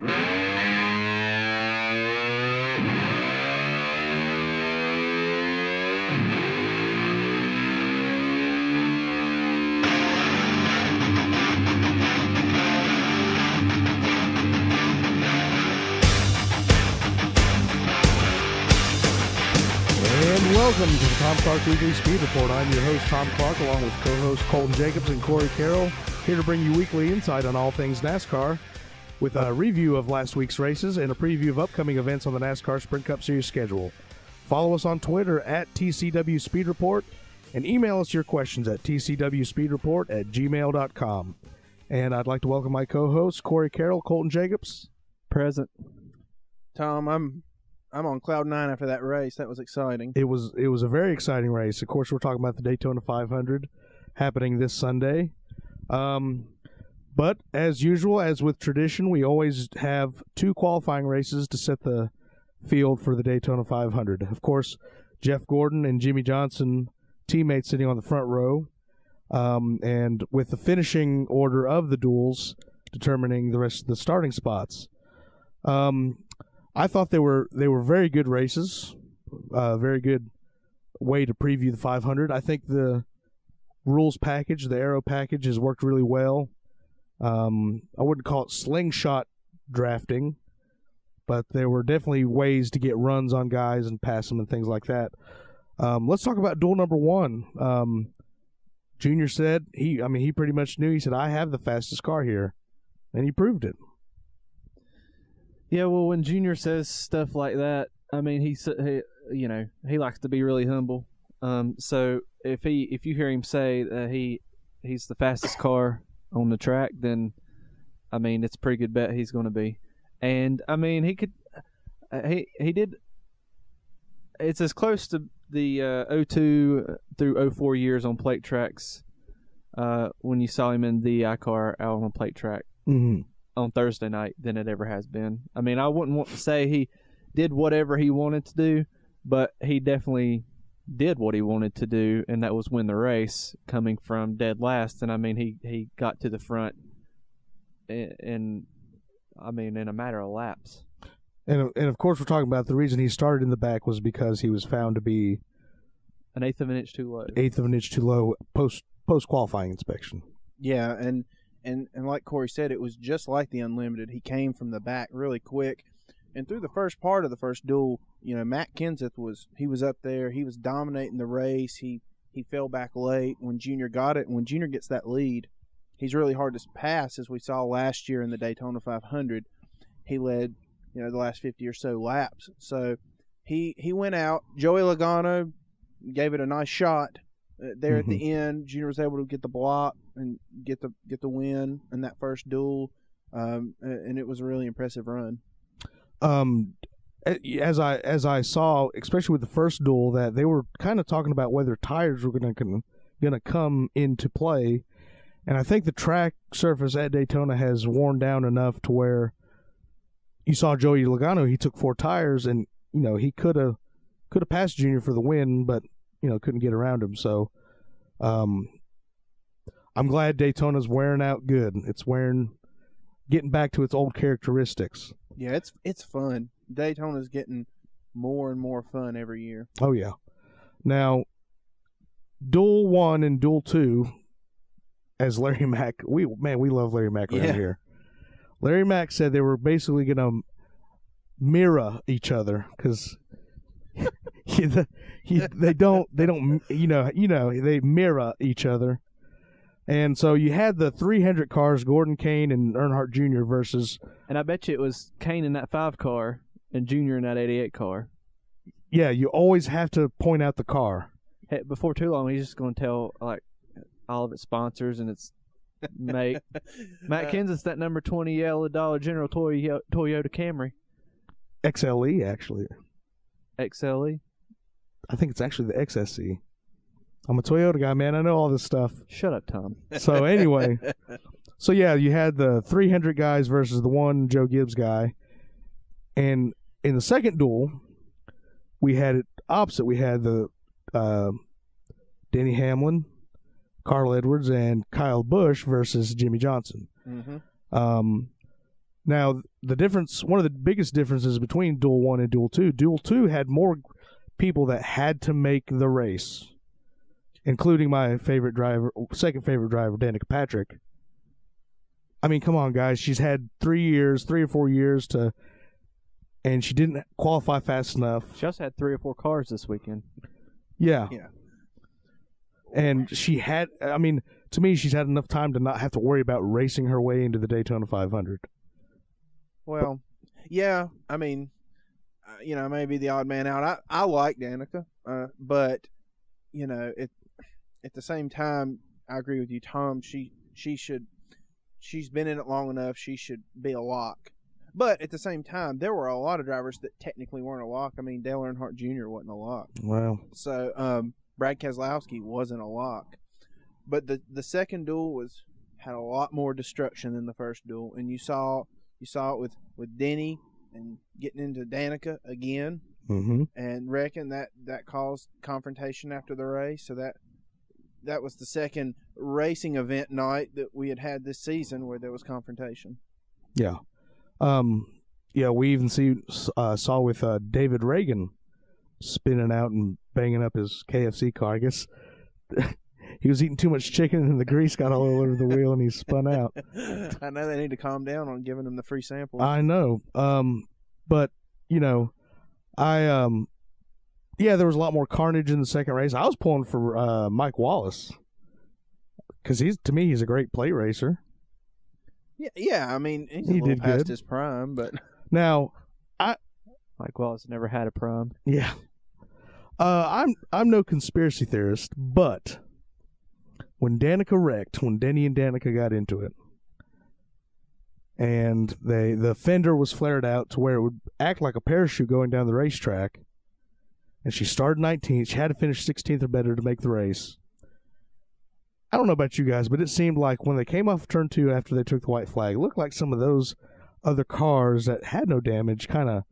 Welcome to the Tom Clark Weekly Speed Report. I'm your host, Tom Clark, along with co-hosts Colton Jacobs and Corey Carroll, here to bring you weekly insight on all things NASCAR, with a review of last week's races and a preview of upcoming events on the NASCAR Sprint Cup Series schedule. Follow us on Twitter at TCW Speed Report and email us your questions at tcwspeedreport@gmail.com. And I'd like to welcome my co-hosts, Corey Carroll, Colton Jacobs. Present. Tom, I'm on cloud nine after that race. That was exciting. It was a very exciting race. Of course, we're talking about the Daytona 500 happening this Sunday. But as usual, as with tradition, we always have two qualifying races to set the field for the Daytona 500. Of course, Jeff Gordon and Jimmy Johnson, teammates, sitting on the front row, and with the finishing order of the duels determining the rest of the starting spots. I thought they were very good races, very good way to preview the 500. I think the rules package, the aero package, has worked really well. I wouldn't call it slingshot drafting, but there were definitely ways to get runs on guys and pass them and things like that. Let's talk about duel number one. Junior said he pretty much knew. He said, I have the fastest car here, and he proved it. Yeah, well, when Junior says stuff like that, I mean, he likes to be really humble. So if you hear him say that he's the fastest car on the track, then I mean, it's a pretty good bet he's going to be. And I mean, he did. It's as close to the 02 through 04 years on plate tracks when you saw him in the car out on a plate track. Mm-hmm. On Thursday night than it ever has been. I mean, I wouldn't want to say he did whatever he wanted to do, but he definitely did what he wanted to do, and that was win the race, coming from dead last. And I mean, he got to the front in a matter of laps. And of course, we're talking about the reason he started in the back was because he was found to be an eighth of an inch too low. Post qualifying inspection. Yeah, and like Corey said, it was just like the Unlimited. He came from the back really quick. And through the first part of the first duel, Matt Kenseth was up there. He was dominating the race. He fell back late when Junior got it. And when Junior gets that lead, he's really hard to pass, as we saw last year in the Daytona 500. He led, the last 50 or so laps. So he went out. Joey Logano gave it a nice shot. There at the end, Junior was able to get the block and get the win in that first duel, and it was a really impressive run. As I saw, especially with the first duel, that they were kind of talking about whether tires were going to come into play, and I think the track surface at Daytona has worn down enough to where you saw Joey Logano. He took 4 tires, and he could have passed Junior for the win, but couldn't get around him. So I'm glad Daytona's wearing out good. It's getting back to its old characteristics. Yeah, it's fun. Daytona's getting more and more fun every year. Oh, yeah. Now, Duel 1 and Duel 2, as Larry Mack, we love Larry Mack around here. Larry Mack said they were basically going to mirror each other because they mirror each other. And so you had the 300 cars, Gordon, Kane, and Earnhardt Jr. versus... And I bet you it was Kane in that 5 car and Junior in that 88 car. Yeah, you always have to point out the car. Hey, before too long, he's just going to tell all of its sponsors and its mate. Matt Kenseth's that number 20 $20 General Toyota Camry. XLE, actually. XLE? I think it's actually the XSC. I'm a Toyota guy, man. I know all this stuff. Shut up, Tom. So anyway, you had the 300 guys versus the one Joe Gibbs guy. And in the second duel, we had it opposite. We had the Denny Hamlin, Carl Edwards, and Kyle Busch versus Jimmy Johnson. Mm-hmm. Now, the difference, one of the biggest differences between Duel 1 and Duel 2, Duel 2 had more people that had to make the race, including my favorite driver, second favorite driver, Danica Patrick. I mean, come on, guys. She's had 3 or 4 years to, and she didn't qualify fast enough. She also had 3 or 4 cars this weekend. Yeah. Yeah. And she had, I mean, to me, she's had enough time to not have to worry about racing her way into the Daytona 500. Well, yeah, I mean, maybe the odd man out. I like Danica, but, at the same time, I agree with you, Tom. She's been in it long enough. She should be a lock. But at the same time, there were a lot of drivers that technically weren't a lock. I mean, Dale Earnhardt Jr. wasn't a lock. Wow. So, Brad Keselowski wasn't a lock. But the second duel had a lot more destruction than the first duel, and you saw it with Denny and getting into Danica again, and reckon that caused confrontation after the race. So that was the second racing event night that we had this season where there was confrontation. Yeah. We even saw with David Reagan spinning out and banging up his KFC car. I guess he was eating too much chicken and the grease got all over the wheel and he spun out. I know they need to calm down on giving them the free samples. I know. But, there was a lot more carnage in the second race. I was pulling for Mike Wallace because to me, he's a great plate racer. Yeah. I mean, he's a little past his prime, but now Mike Wallace never had a prime. Yeah. I'm no conspiracy theorist, but when Danica wrecked, when Denny and Danica got into it, and the fender was flared out to where it would act like a parachute going down the racetrack, and she started 19th, she had to finish 16th or better to make the race. I don't know about you guys, but it seemed like when they came off turn 2 after they took the white flag, it looked like some of those other cars that had no damage kind of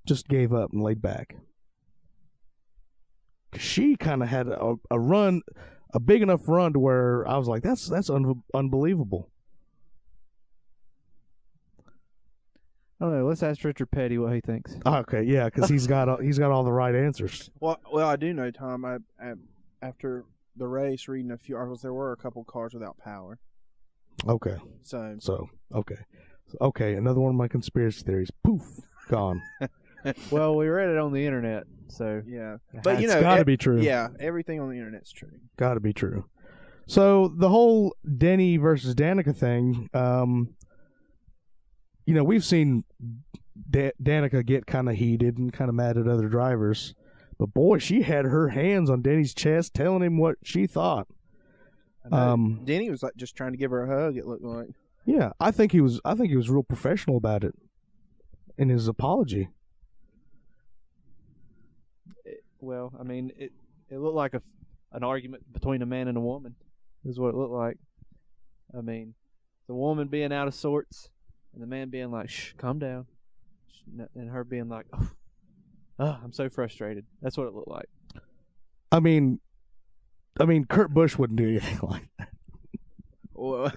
just gave up and laid back. She kind of had a run, a big enough run to where I was like, that's unbelievable. I don't know. Let's ask Richard Petty what he thinks. Okay, yeah, because he's got all the right answers. Well, I do know, Tom. I after the race, reading a few articles, there were a couple cars without power. Okay. Okay. Another one of my conspiracy theories. Poof, gone. Well, we read it on the internet, so yeah. But it's got to be true. Yeah, everything on the internet's true. Got to be true. So the whole Denny versus Danica thing, we've seen Danica get kind of heated and kind of mad at other drivers, but boy, she had her hands on Denny's chest, telling him what she thought. Denny was like just trying to give her a hug. It looked like. Yeah, I think he was real professional about it in his apology. Well, I mean, it looked like an argument between a man and a woman, is what it looked like. I mean, the woman being out of sorts, and the man being like, "Shh, calm down," and her being like, "Oh, I'm so frustrated." That's what it looked like. I mean, Kurt Busch wouldn't do anything like that. Well,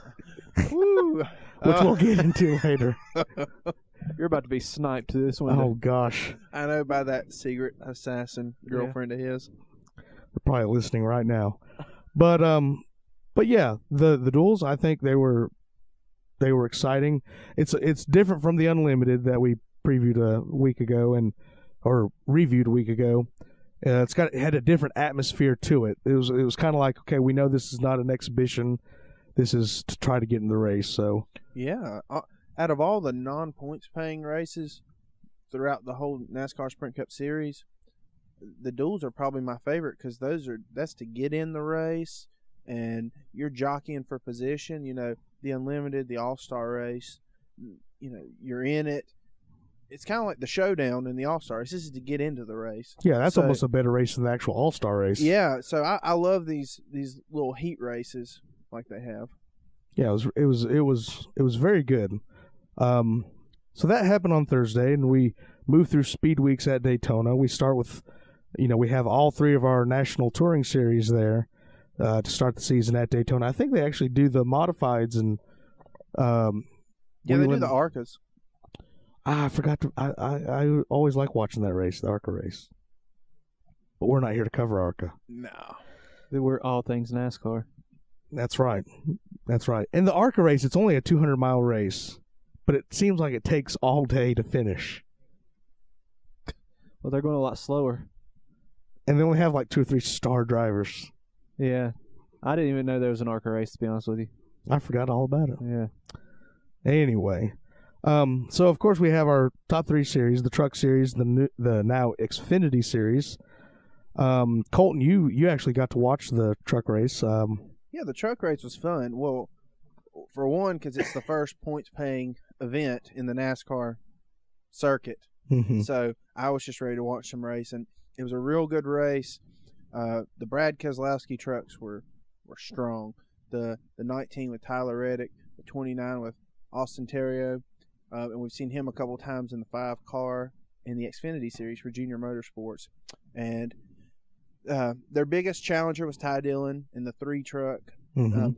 which we'll get into later. You're about to be sniped to this one. Oh gosh! I know by that secret assassin girlfriend of his. They're probably listening right now, but yeah, the duels. I think they were exciting. It's different from the Unlimited that we previewed a week ago or reviewed a week ago. It had a different atmosphere to it. It was kind of like, okay, we know this is not an exhibition. This is to try to get in the race. So yeah. Out of all the non-points paying races throughout the whole NASCAR Sprint Cup Series, the duels are probably my favorite because that's to get in the race and you're jockeying for position. The Unlimited, the All-Star race, you're in it. It's kind of like the showdown in the All-Star race. This is to get into the race. Yeah, that's almost a better race than the actual All-Star race. Yeah, so I love these little heat races like they have. Yeah, it was very good. So that happened on Thursday, and we moved through speed weeks at Daytona. We start with, we have all 3 of our national touring series there to start the season at Daytona. I think they actually do the modifieds and Yeah, they do the ARCAs. I forgot to. I always like watching that race, the ARCA race. But we're not here to cover ARCA. No. We're all things NASCAR. That's right. That's right. And the ARCA race, it's only a 200-mile race, but it seems like it takes all day to finish. Well, they're going a lot slower. And they only have like 2 or 3 star drivers. Yeah. I didn't even know there was an ARCA race, to be honest with you. I forgot all about it. Yeah. Anyway, so of course we have our top 3 series: the Truck Series, the now Xfinity Series. Colton, you actually got to watch the truck race. Yeah, the truck race was fun. Well, for one, because it's the first points-paying event in the NASCAR circuit. Mm-hmm. So I was just ready to watch some racing. It was a real good race. The Brad Keselowski trucks were strong. The 19 with Tyler Reddick, the 29 with Austin Terrio, and we've seen him a couple times in the 5 car in the Xfinity Series for Junior Motorsports. And their biggest challenger was Ty Dillon in the 3 truck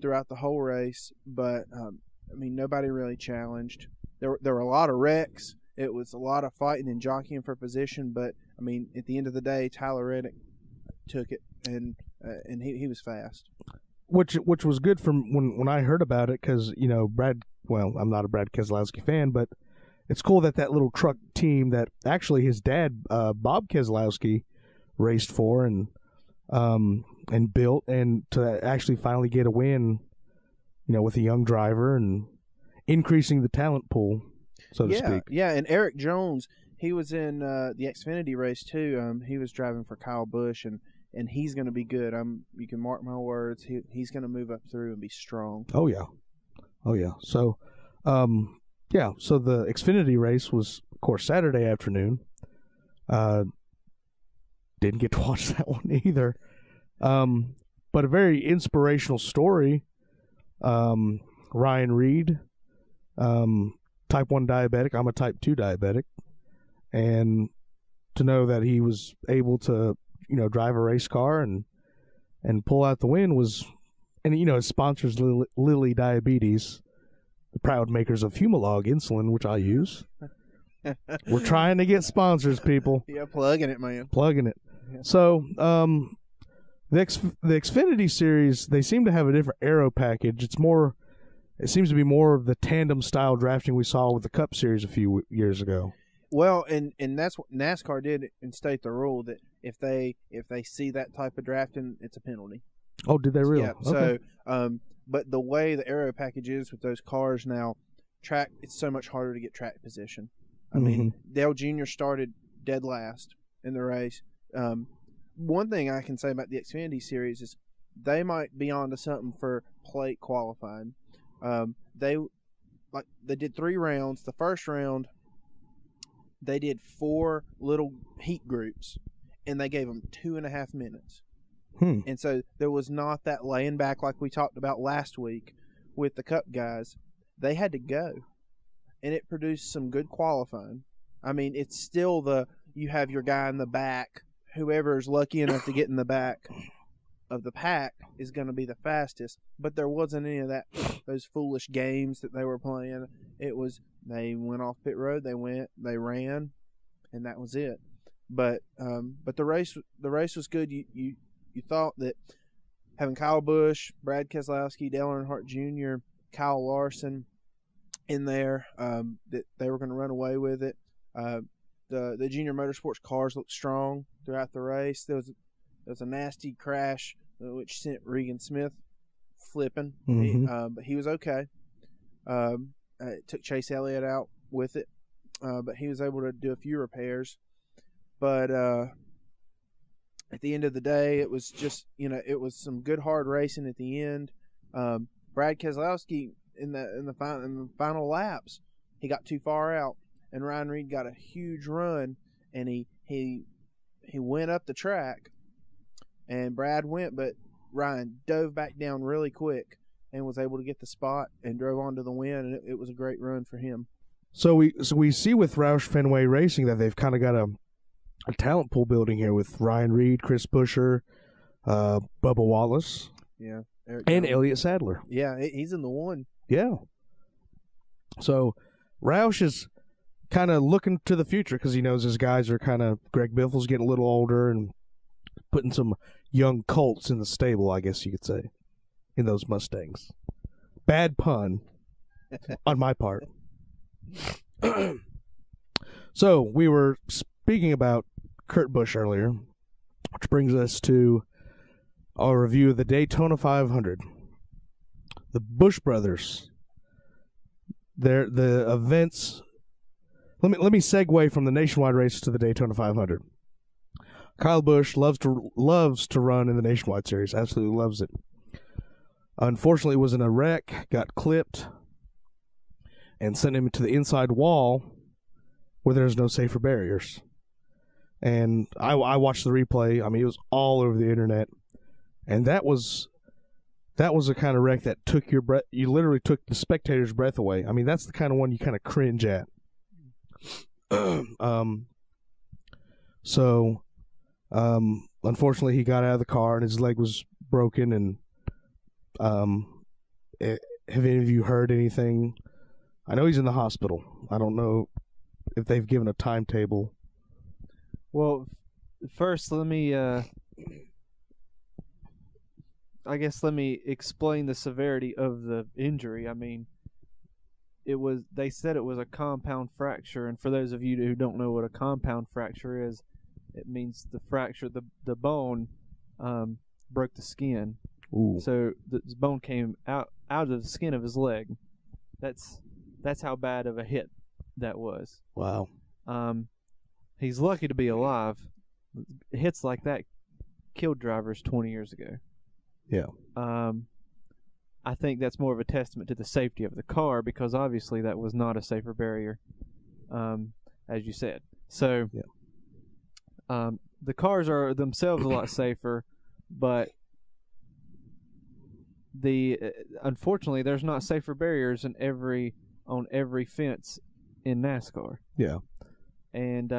throughout the whole race. But, nobody really challenged. There were a lot of wrecks. It was a lot of fighting and jockeying for position. But, at the end of the day, Tyler Reddick took it, and he was fast. Which was good from when I heard about it, because, Brad, well, I'm not a Brad Keselowski fan, but it's cool that little truck team that actually his dad, Bob Keselowski, raced for and built, and to actually finally get a win, with a young driver and increasing the talent pool, so to speak. Yeah, and Eric Jones, he was in the Xfinity race too. He was driving for Kyle Busch, and he's going to be good. You can mark my words. He's going to move up through and be strong. Oh yeah. So, so the Xfinity race was, of course, Saturday afternoon. Didn't get to watch that one either. But a very inspirational story. Ryan Reed, type 1 diabetic. I'm a type 2 diabetic. And to know that he was able to, drive a race car and pull out the win was, and his sponsors Lilly Diabetes, the proud makers of Humalog insulin, which I use. We're trying to get sponsors, people. Yeah, plugging it, man. Plugging it. Yeah. So, the Xfinity Series, they seem to have a different aero package. It seems to be more of the tandem style drafting we saw with the Cup Series a few years ago. Well, and that's what NASCAR did instate the rule that if they see that type of drafting, it's a penalty. Oh, did they really? Yeah. Okay. So, but the way the aero package is with those cars now, it's so much harder to get track position. I mean, Dale Jr. started dead last in the race. One thing I can say about the Xfinity Series is they might be onto something for plate qualifying. They did 3 rounds. The first round, they did 4 little heat groups, and they gave them 2.5 minutes. And so there was not that laying back like we talked about last week with the Cup guys. They had to go, and it produced some good qualifying. It's still you have your guy in the back. Whoever is lucky enough to get in the back of the pack is going to be the fastest. But there wasn't any of those foolish games that they were playing. It was they went off pit road, they ran, and that was it. But the race was good. You thought that having Kyle Busch, Brad Keselowski, Dale Earnhardt Jr., Kyle Larson in there, that they were going to run away with it. The Junior Motorsports cars looked strong throughout the race. There was a nasty crash which sent Regan Smith flipping, but he was okay. It took Chase Elliott out with it, but he was able to do a few repairs. But at the end of the day, it was just it was some good hard racing at the end. Brad Keselowski in the final laps, he got too far out. And Ryan Reed got a huge run, and he went up the track, and Brad went, but Ryan dove back down really quick and was able to get the spot and drove on to the win, and it was a great run for him. So we see with Roush Fenway Racing that they've kind of got a talent pool building here with Ryan Reed, Chris Buescher, Bubba Wallace, yeah, and Elliott Sadler. Yeah, he's in the one. Yeah. So Roush is kind of looking to the future because he knows his guys are Greg Biffle's getting a little older and putting some young colts in the stable, I guess you could say, in those Mustangs. Bad pun on my part. So we were speaking about Kurt Busch earlier, which brings us to our review of the Daytona 500. The Busch brothers, the events. Let me segue from the nationwide race to the Daytona 500. Kyle Busch loves to run in the nationwide series. Absolutely loves it. Unfortunately, was in a wreck, got clipped, and sent him to the inside wall where there's no safer barriers. And I watched the replay. I mean, it was all over the internet, and that was a kind of wreck that took your breath. You literally took the spectator's breath away. I mean, that's the kind of one you kind of cringe at. Unfortunately, he got out of the car and his leg was broken. And have any of you heard anything? I know he's in the hospital. I don't know if they've given a timetable. Well, first, let me explain the severity of the injury. I mean, they said it was a compound fracture, and for those of you who don't know what a compound fracture is, it means the bone broke the skin. Ooh. So the bone came out of the skin of his leg. That's how bad of a hit that was. Wow. He's lucky to be alive. Hits like that killed drivers 20 years ago. Yeah. I think that's more of a testament to the safety of the car, because obviously that was not a safer barrier, as you said. So, yeah. The cars are themselves a lot safer, but unfortunately there's not safer barriers on every fence in NASCAR. Yeah. And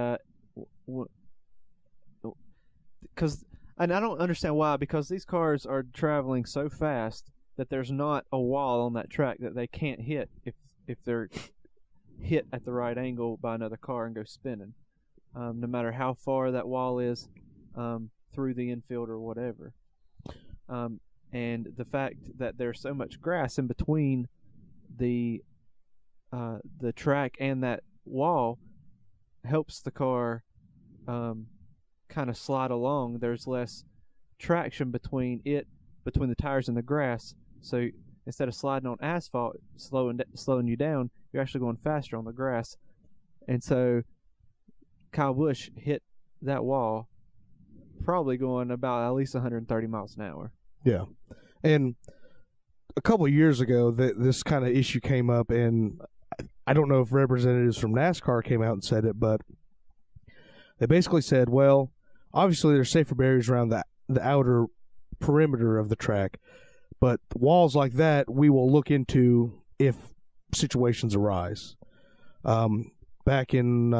and I don't understand why, because these cars are traveling so fast that there's not a wall on that track that they can't hit if they're hit at the right angle by another car and go spinning, no matter how far that wall is through the infield or whatever. And the fact that there's so much grass in between the track and that wall helps the car kind of slide along. There's less traction between the tires and the grass. So instead of sliding on asphalt, slowing you down, you're actually going faster on the grass. And so Kyle Busch hit that wall probably going about at least 130 miles an hour. Yeah. And a couple of years ago, this kind of issue came up, and I don't know if representatives from NASCAR came out and said it, but they basically said, well, obviously there's safer barriers around the outer perimeter of the track, but walls like that we will look into if situations arise. Back in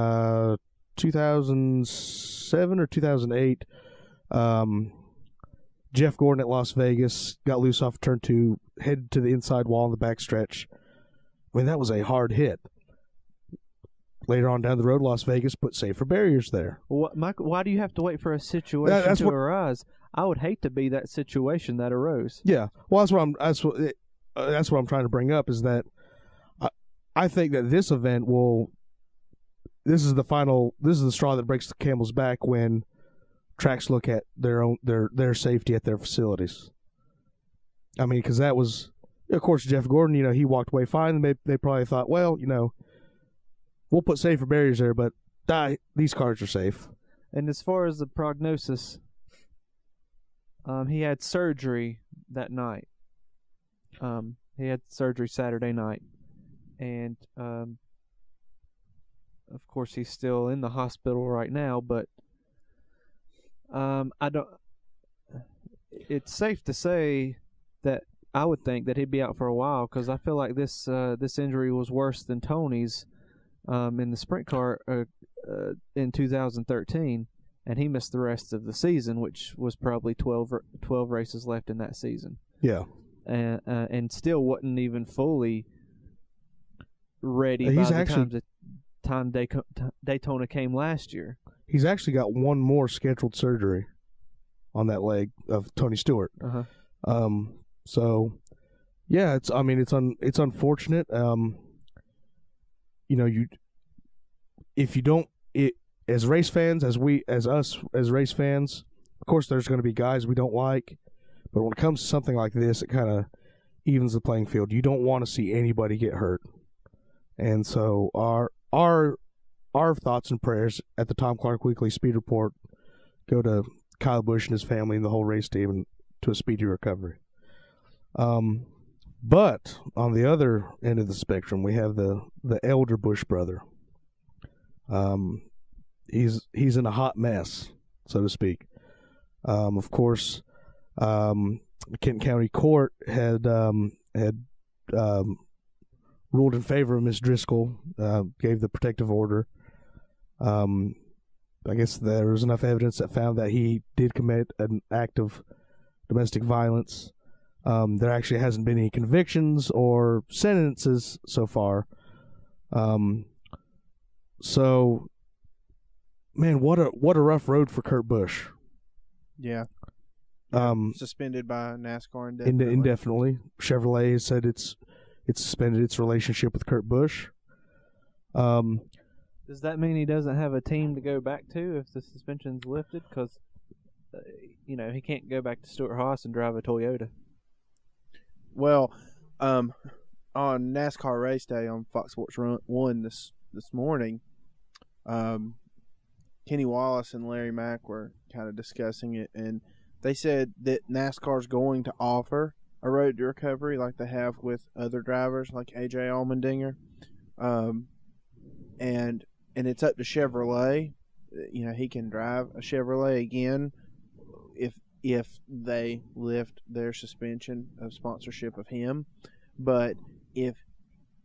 2007 or 2008, Jeff Gordon at Las Vegas got loose off turn 2, headed to the inside wall in the backstretch. I mean, that was a hard hit. Later on down the road, Las Vegas put safer barriers there. Well, Michael, why do you have to wait for a situation to arise? I would hate to be that situation that arose. Yeah, well, that's what I'm trying to bring up, is that I think that this event will. This is the straw that breaks the camel's back when tracks look at their safety at their facilities. I mean, because that was, of course, Jeff Gordon. He walked away fine. And they probably thought, well, we'll put safer barriers there, but these cars are safe. And as far as the prognosis, he had surgery that night. He had surgery Saturday night, and of course he's still in the hospital right now. But it's safe to say that I would think that he'd be out for a while, because I feel like this injury was worse than Tony's in the sprint car in 2013, and he missed the rest of the season, which was probably 12 races left in that season. Yeah. And still wasn't even fully ready He's by actually- the time Daytona came last year. He's actually got one more scheduled surgery on that leg of Tony Stewart. So yeah, it's unfortunate. If you don't, as race fans, as race fans, of course there's going to be guys we don't like, but when it comes to something like this, it kind of evens the playing field. You don't want to see anybody get hurt, and so our thoughts and prayers at the Tom Clark Weekly Speed Report go to Kyle Busch and his family and the whole race team, and to a speedy recovery. But on the other end of the spectrum, we have the elder Busch brother. He's in a hot mess, so to speak. Of course, Kent County Court had ruled in favor of Miss Driscoll, gave the protective order. I guess there was enough evidence that found that he did commit an act of domestic violence. There actually hasn't been any convictions or sentences so far. So, man, what a rough road for Kurt Busch. Yeah. Suspended by NASCAR indefinitely. Chevrolet has said it's suspended its relationship with Kurt Busch. Does that mean he doesn't have a team to go back to if the suspension's lifted? Because, he can't go back to Stewart-Haas and drive a Toyota. Well, on NASCAR race day on Fox Sports 1 this morning, Kenny Wallace and Larry Mack were kind of discussing it, and they said that NASCAR's going to offer a road to recovery like they have with other drivers like A.J. Allmendinger. And it's up to Chevrolet. He can drive a Chevrolet again if they lift their suspension of sponsorship of him. But if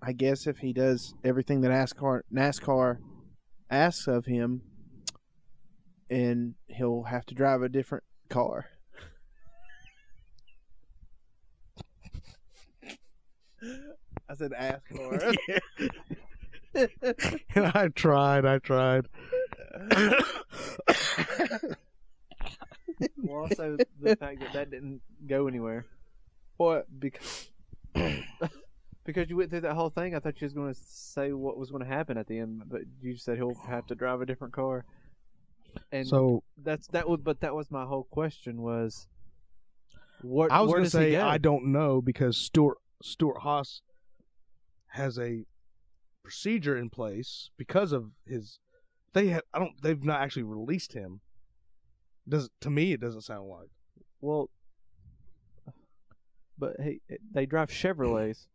he does everything that NASCAR asks of him, and he'll have to drive a different car. I said NASCAR. And I tried. Well, also the fact that didn't go anywhere. What? Because you went through that whole thing, I thought you was going to say what was going to happen at the end, but you said he'll have to drive a different car. And so that was my whole question was, what? I was going to say I don't know, because Stewart-Haas has a procedure in place because of his. They've not actually released him. To me, it doesn't sound like. Well, but they drive Chevrolets.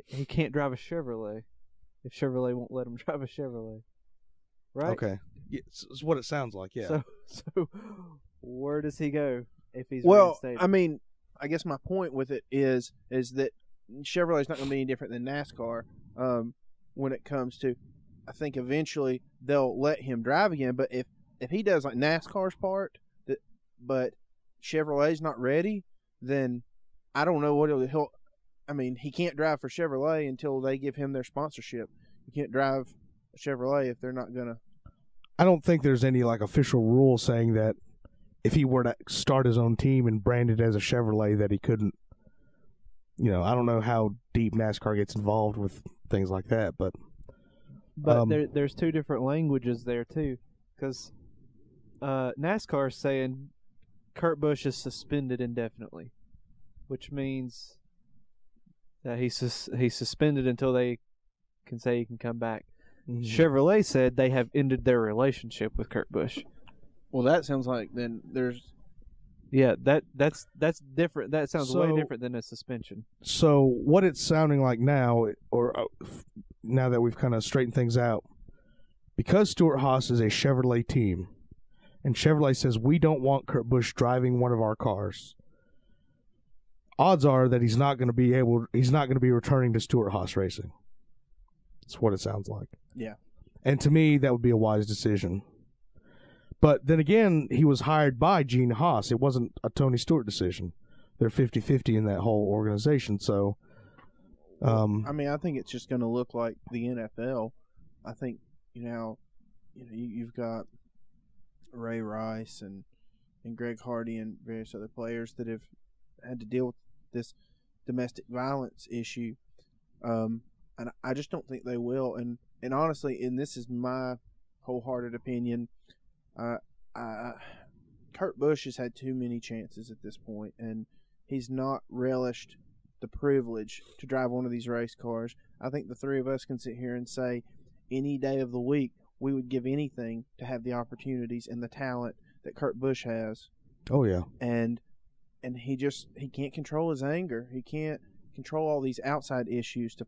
He can't drive a Chevrolet if Chevrolet won't let him drive a Chevrolet, right? Okay, yeah, it's what it sounds like. Yeah. So where does he go if he's reinstated? I mean, I guess my point with it is that Chevrolet's not going to be any different than NASCAR when it comes to. I think eventually they'll let him drive again, but if he does like NASCAR's part, but Chevrolet's not ready, then I don't know what he'll. I mean, he can't drive for Chevrolet until they give him their sponsorship. You can't drive a Chevrolet if they're not gonna. I don't think there's any official rule saying that if he were to start his own team and brand it as a Chevrolet that he couldn't. I don't know how deep NASCAR gets involved with things like that, but there's two different languages there too, because NASCAR is saying Kurt Busch is suspended indefinitely, which means that he's suspended until they can say he can come back. Mm-hmm. Chevrolet said they have ended their relationship with Kurt Busch. Well, that sounds like then there's. Yeah, that's different. That sounds way different than a suspension. So what it's sounding like now, or now that we've kind of straightened things out, because Stewart-Haas is a Chevrolet team, and Chevrolet says we don't want Kurt Busch driving one of our cars. Odds are that he's not going to be returning to Stewart-Haas Racing. That's what it sounds like. Yeah. And to me, that would be a wise decision. But then again, he was hired by Gene Haas. It wasn't a Tony Stewart decision. They're 50-50 in that whole organization. So, I mean, I think it's just going to look like the NFL. I think you've got Ray Rice and Greg Hardy and various other players that have had to deal with this domestic violence issue, and I just don't think they will. And honestly, and this is my wholehearted opinion, Kurt Busch has had too many chances at this point, and he's not relished the privilege to drive one of these race cars. I think the three of us can sit here and say any day of the week we would give anything to have the opportunities and the talent that Kurt Busch has. Oh yeah. And he can't control his anger. He can't control all these outside issues to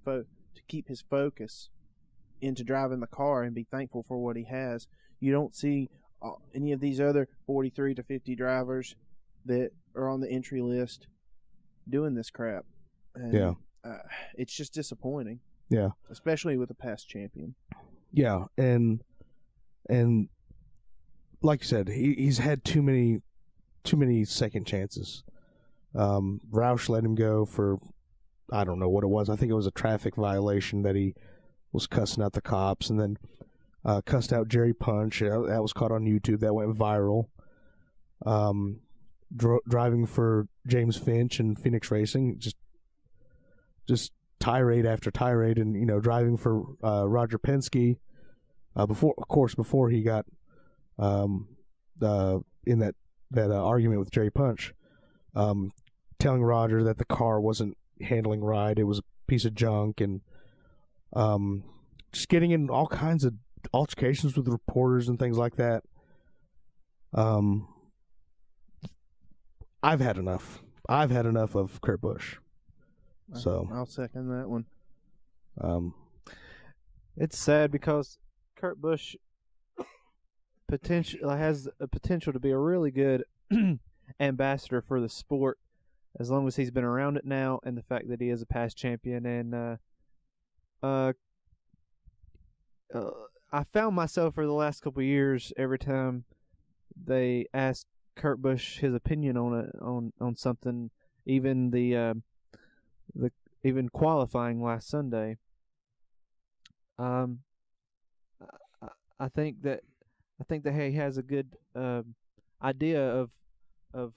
keep his focus into driving the car and be thankful for what he has. You don't see any of these other 43 to 50 drivers that are on the entry list doing this crap. And, yeah. It's just disappointing. Yeah. Especially with a past champion. Yeah, and like you said, he's had too many second chances. Roush let him go for, I don't know what it was. I think it was a traffic violation that he was cussing out the cops, and then cussed out Jerry Punch. That was caught on YouTube. That went viral. Driving for James Finch and Phoenix Racing, just tirade after tirade, and driving for Roger Penske before he got in that argument with Jerry Punch, telling Roger that the car wasn't handling right, it was a piece of junk, and just getting in all kinds of altercations with reporters and things like that. I've had enough of Kurt Busch. So I'll second that one. It's sad because Kurt Busch has a potential to be a really good ambassador for the sport, as long as he's been around it now, and the fact that he is a past champion. And I found myself for the last couple of years, every time they asked Kurt Busch his opinion on something, even even qualifying last Sunday. I think that he has a good idea of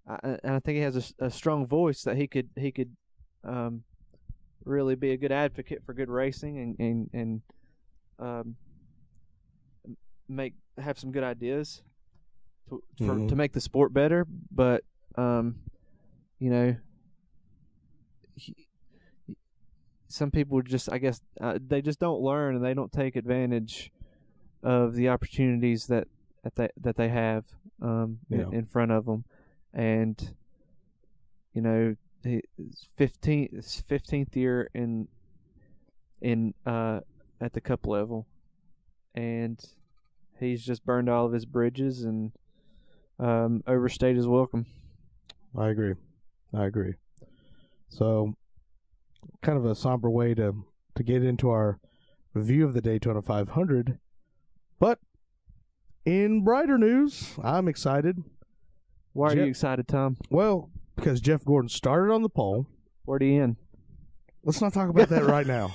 and I think he has a strong voice that he could really be a good advocate for good racing and have some good ideas to make the sport better. But some people just, I guess, they just don't learn, and they don't take advantage of the opportunities that they have in front of them. And his 15th year in at the Cup level, and he's just burned all of his bridges and overstayed his welcome. I agree. So, kind of a somber way to get into our review of the Daytona 500. But in brighter news, I'm excited. Why are you excited, Tom? Well, because Jeff Gordon started on the pole. Where'd he end? Let's not talk about that right now.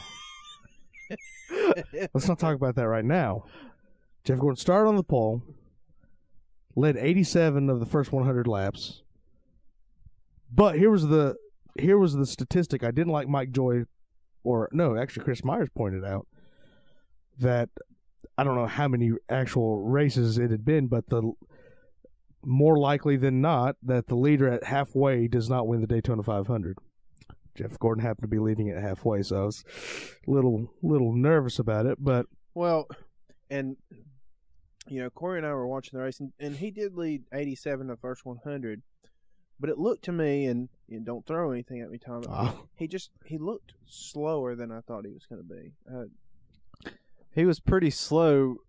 Jeff Gordon started on the pole, led 87 of the first 100 laps. But here was the statistic I didn't like Chris Myers pointed out, that I don't know how many actual races it had been, but the more likely than not that the leader at halfway does not win the Daytona 500. Jeff Gordon happened to be leading it halfway, so I was a little nervous about it. But and Corey and I were watching the race, and he did lead 87 the first 100. But it looked to me, and don't throw anything at me, Tom. He looked slower than I thought he was going to be. He was pretty slow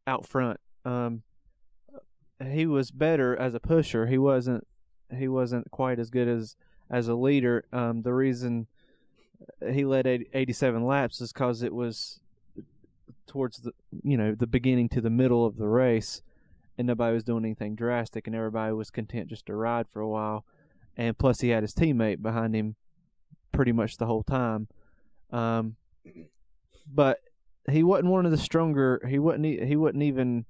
out front. He was better as a pusher. He wasn't quite as good as a leader. The reason he led 87 laps is because it was towards the beginning to the middle of the race, and nobody was doing anything drastic, and everybody was content just to ride for a while. And plus, he had his teammate behind him pretty much the whole time. But he wasn't one of the stronger. He wasn't even.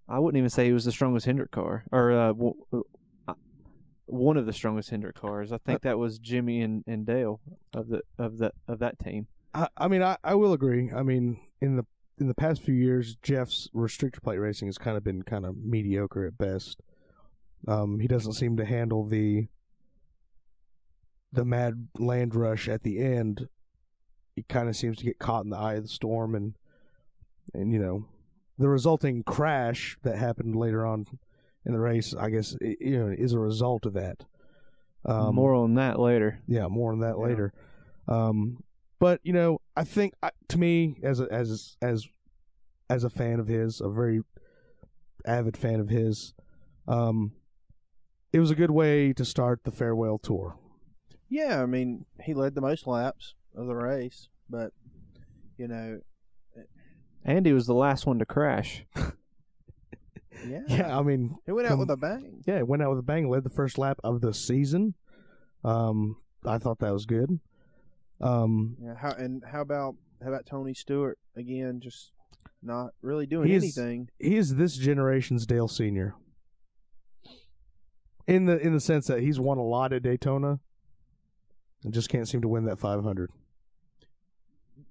I wouldn't even say he was the strongest Hendrick car, or one of the strongest Hendrick cars. I think that was Jimmy and Dale of that team. I mean, I will agree. I mean, in the past few years, Jeff's restrictor plate racing has kind of been kind of mediocre at best. He doesn't seem to handle the mad land rush at the end. He kind of seems to get caught in the eye of the storm, and you know, the resulting crash that happened later on in the race, I guess, is a result of that. More on that later. Yeah, more on that later. But I think, to me, as a fan of his, a very avid fan of his, it was a good way to start the farewell tour. Yeah, I mean, he led the most laps of the race, but Andy was the last one to crash. Yeah, I mean, he went out with a bang. Yeah, he went out with a bang. Led the first lap of the season. I thought that was good. How about Tony Stewart again? Just not really doing anything. He is this generation's Dale Sr. In the sense that he's won a lot at Daytona, and just can't seem to win that 500.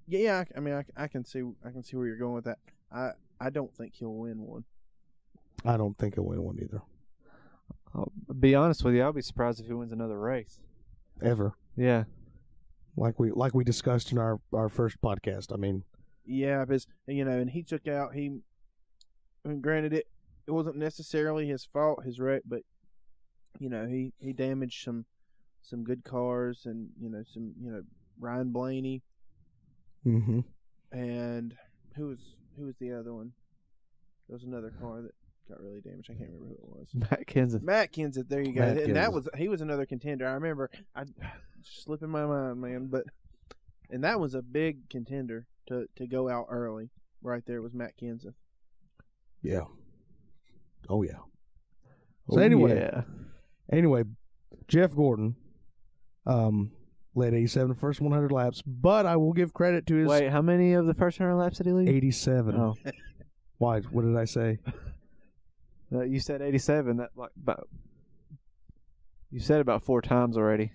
Yeah, I mean, I can see where you're going with that. I don't think he'll win one. I don't think he'll win one either. I'll be honest with you, I'll be surprised if he wins another race. Ever. Yeah. Like we discussed in our first podcast. I mean, yeah, because and he took out granted it wasn't necessarily his fault, his wreck, but he damaged some good cars, and some Ryan Blaney. Mm-hmm. And who was the other one? There was another car that got really damaged. I can't remember who it was. Matt Kenseth. There you go. And he was another contender. I remember. I slipping my mind, man. And that was a big contender to go out early. Right there was Matt Kenseth. Yeah. Oh yeah. So anyway, Jeff Gordon, led 87 the first 100 laps, but I will give credit to his. Wait, how many of the first 100 laps did he lead? 87. Oh. Why? What did I say? You said 87. You said about 4 times already.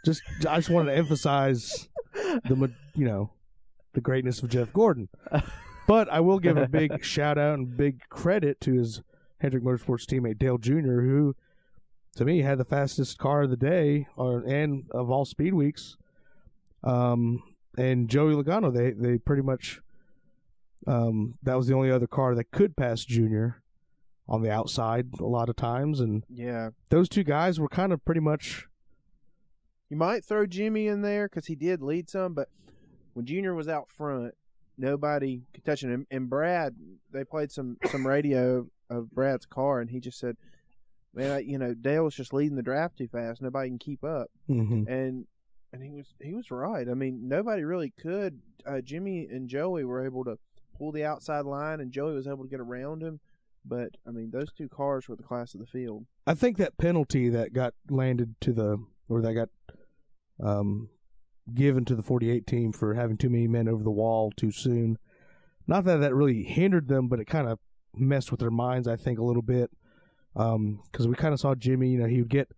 I just wanted to emphasize the greatness of Jeff Gordon. But I will give a big shout out and big credit to his Hendrick Motorsports teammate Dale Jr., who, to me, had the fastest car of the day and of all speed weeks. And Joey Logano, they pretty much that was the only other car that could pass Junior on the outside a lot of times, and those two guys were kind of pretty much. You might throw Jimmy in there because he did lead some, but when Junior was out front, nobody could touch him. And Brad, they played some radio of Brad's car, and he just said, "Man, Dale's just leading the draft too fast. Nobody can keep up." Mm-hmm. And he was right. I mean, nobody really could. Jimmy and Joey were able to pull the outside line, and Joey was able to get around him. But I mean, those two cars were the class of the field. I think that penalty that got given to the 48 team for having too many men over the wall too soon. Not that really hindered them, but it kind of messed with their minds, I think, a little bit. Because we kind of saw Jimmy, he would get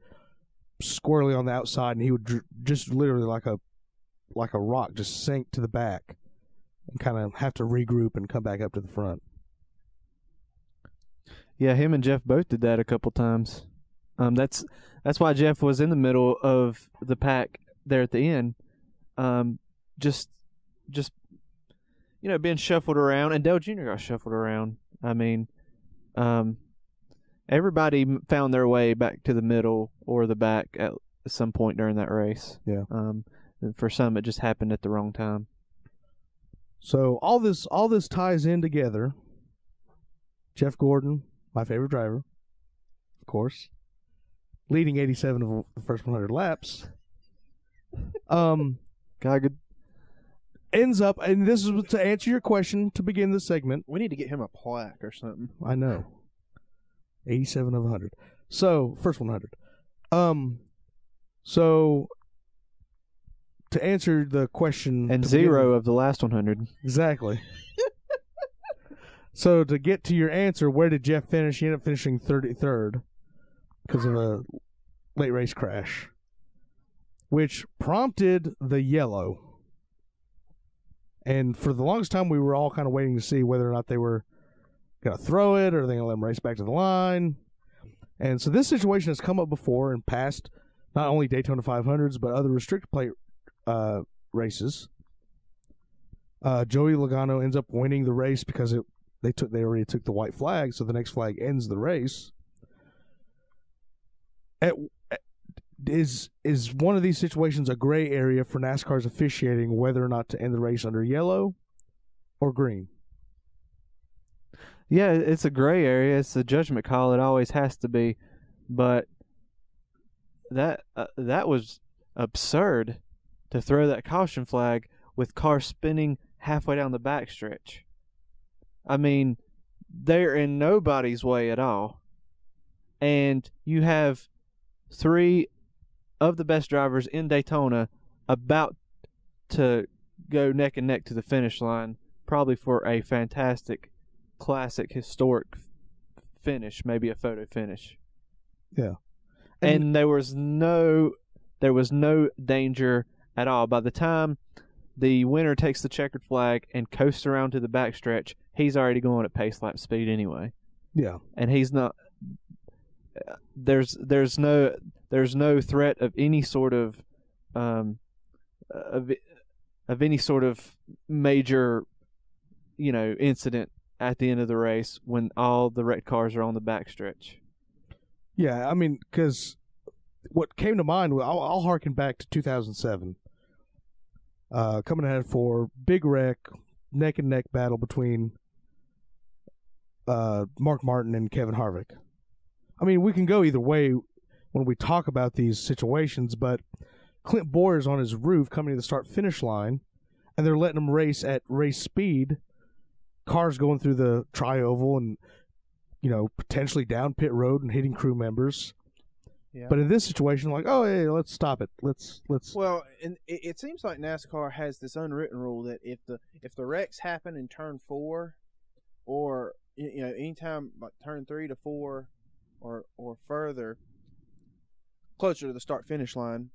squirrely on the outside, and he would just literally like a rock just sink to the back and kind of have to regroup and come back up to the front. Yeah, him and Jeff both did that a couple times. That's why Jeff was in the middle of the pack there at the end, just being shuffled around, and Dale Jr. got shuffled around. I mean, everybody found their way back to the middle or the back at some point during that race. Yeah. And for some, it just happened at the wrong time. So all this ties in together. Jeff Gordon, my favorite driver, of course, leading 87 of the first 100 laps. Ends up, and this is to answer your question to begin the segment. We need to get him a plaque or something. I know. 87 of 100. So, first 100. So, to answer the question, and 0 of the last 100. Exactly. So to get to your answer, where did Jeff finish? He ended up finishing 33rd because of a late race crash, which prompted the yellow. And for the longest time, we were all kind of waiting to see whether or not they were going to throw it or are they going to let him race back to the line. And so this situation has come up before in past, not only Daytona 500s, but other restricted plate races. Joey Logano ends up winning the race because they already took the white flag, so the next flag ends the race. Is one of these situations a gray area for NASCAR's officiating, whether or not to end the race under yellow or green? Yeah, it's a gray area. It's a judgment call. It always has to be. But that was absurd to throw that caution flag with cars spinning halfway down the backstretch. I mean, they're in nobody's way at all. And you have 3 of the best drivers in Daytona about to go neck and neck to the finish line, probably for a fantastic, classic, historic finish, maybe a photo finish. Yeah. And there was no danger at all. By the time the winner takes the checkered flag and coasts around to the backstretch, he's already going at pace lap speed anyway. Yeah. And he's not. There's no threat of any sort of any sort of major, incident at the end of the race when all the wrecked cars are on the backstretch. Yeah, I mean, because what came to mind, I'll harken back to 2007. Coming ahead for big wreck, neck and neck battle between Mark Martin and Kevin Harvick. I mean, we can go either way when we talk about these situations, but Clint Boyer's on his roof coming to the start-finish line, and they're letting him race at race speed, cars going through the tri-oval and, potentially down pit road and hitting crew members. Yeah. But in this situation, like, oh, hey, let's stop it. Let's. Well, and it seems like NASCAR has this unwritten rule that if the wrecks happen in turn 4, or anytime like turn 3 to 4, or further, closer to the start finish line,